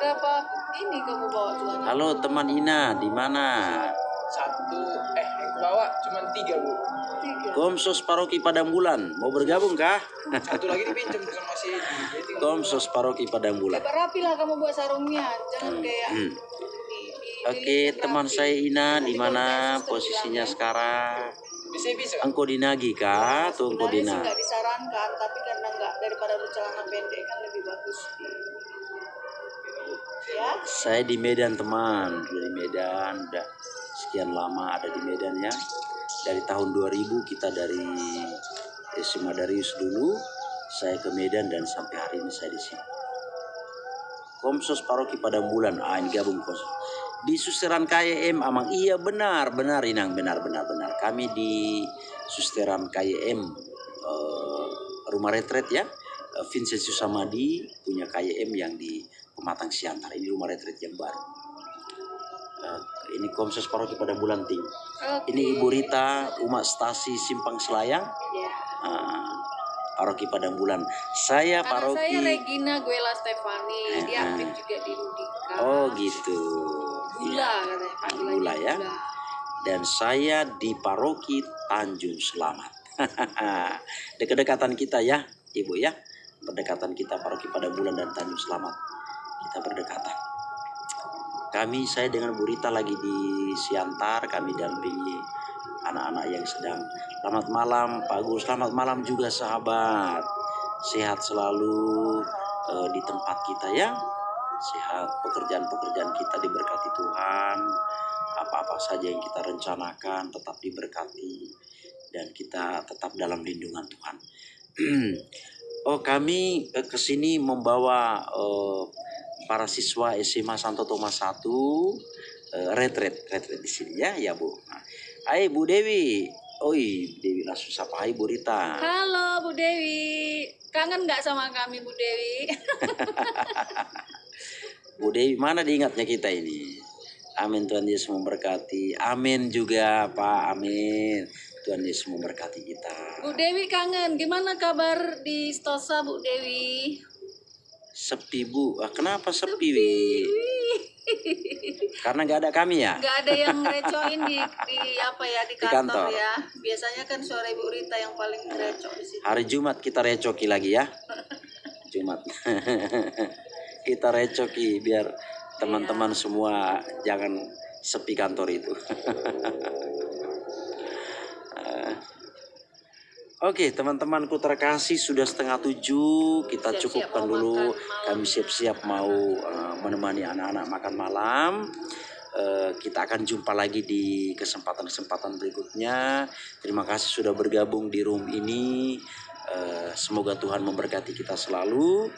Berapa ini kamu bawa celana? Halo teman Ina, di mana? Yang bawa cuma 3 bu. 3. Komsos Paroki Padang Bulan, mau bergabung kah? Satu lagi dipinjam sama si Edi. Jadi tinggal Komsos Paroki Padang Bulan. Rapi lah kamu buat sarungnya, jangan kayak Oke, teman saya Ina di mana posisinya sekarang? bisa. Engkau di Nagi kah? Atau engkau di Sebenarnya sih Nagi? nggak disarankan, tapi karena nggak daripada bercelana pendek kan lebih bagus. Ya, Saya di Medan teman, dari Medan udah sekian lama ada di Medan ya. Dari tahun 2000 kita dari SMA Darius dulu, saya ke Medan dan sampai hari ini saya di sini. Komsos Paroki Padang Bulan. Ini gabung Komsos. Di Susteran KYM Amang. Iya benar Inang, benar. Kami di Susteran KYM rumah retret ya. Vincentius Samadi punya KYM yang di Pematang Siantar. Ini rumah retret yang baru. Ini Komsos Paroki Padang Bulan Ting. Ini Ibu Rita Umat Stasi Simpang Selayang. Ya. Paroki Padang Bulan. Saya Karena paroki. saya Regina Guela Stefani, dia aktif juga di Rudika. Oh gitu. Gula Iya. katanya, panggilannya Gula ya. Gula. Dan saya di Paroki Tanjung Selamat. Dekat-dekatan kita ya, Ibu ya. Berdekatan kita Paroki Padang Bulan dan Tanjung Selamat. Kita berdekatan. Saya dengan Bu Rita lagi di Siantar, kami dampingi anak-anak yang sedang. Selamat malam Pak Gus, selamat malam juga sahabat. Sehat selalu di tempat kita ya. Sehat, pekerjaan-pekerjaan kita diberkati Tuhan. Apa-apa saja yang kita rencanakan tetap diberkati. Dan kita tetap dalam lindungan Tuhan. Kami kesini membawa para siswa SMA Santo Thomas 1 retret di sini ya Bu. Hai Bu Dewi. Dewi langsung sapa. Hai Bu Rita. Halo Bu Dewi, kangen nggak sama kami Bu Dewi? Bu Dewi mana diingatnya kita ini. Amin, Tuhan Yesus memberkati. Amin juga Pak, amin. Tuhan Yesus memberkati kita. Bu Dewi kangen, gimana kabar di Stosa Bu Dewi? Sepi Bu, kenapa sepi Wi? Karena nggak ada kami ya? Nggak ada yang ngerecoin di kantor. kantor ya. Biasanya kan sore Bu Rita yang paling ngerecok di situ. Hari Jumat kita recoki lagi ya. Jumat. Kita recoki biar teman-teman semua jangan sepi kantor itu. Oke, teman-temanku terkasih, sudah 6:30. Kita Siap-siap cukupkan mau dulu. makan malam. Kami siap-siap mau menemani anak-anak makan malam. Kita akan jumpa lagi di kesempatan-kesempatan berikutnya. Terima kasih sudah bergabung di room ini. Semoga Tuhan memberkati kita selalu.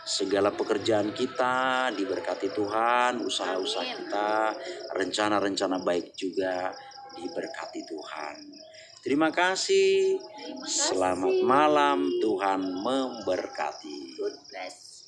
Segala pekerjaan kita diberkati Tuhan. Usaha-usaha Amin. kita, rencana-rencana baik juga diberkati Tuhan. Terima kasih. Selamat malam. Tuhan memberkati. God bless.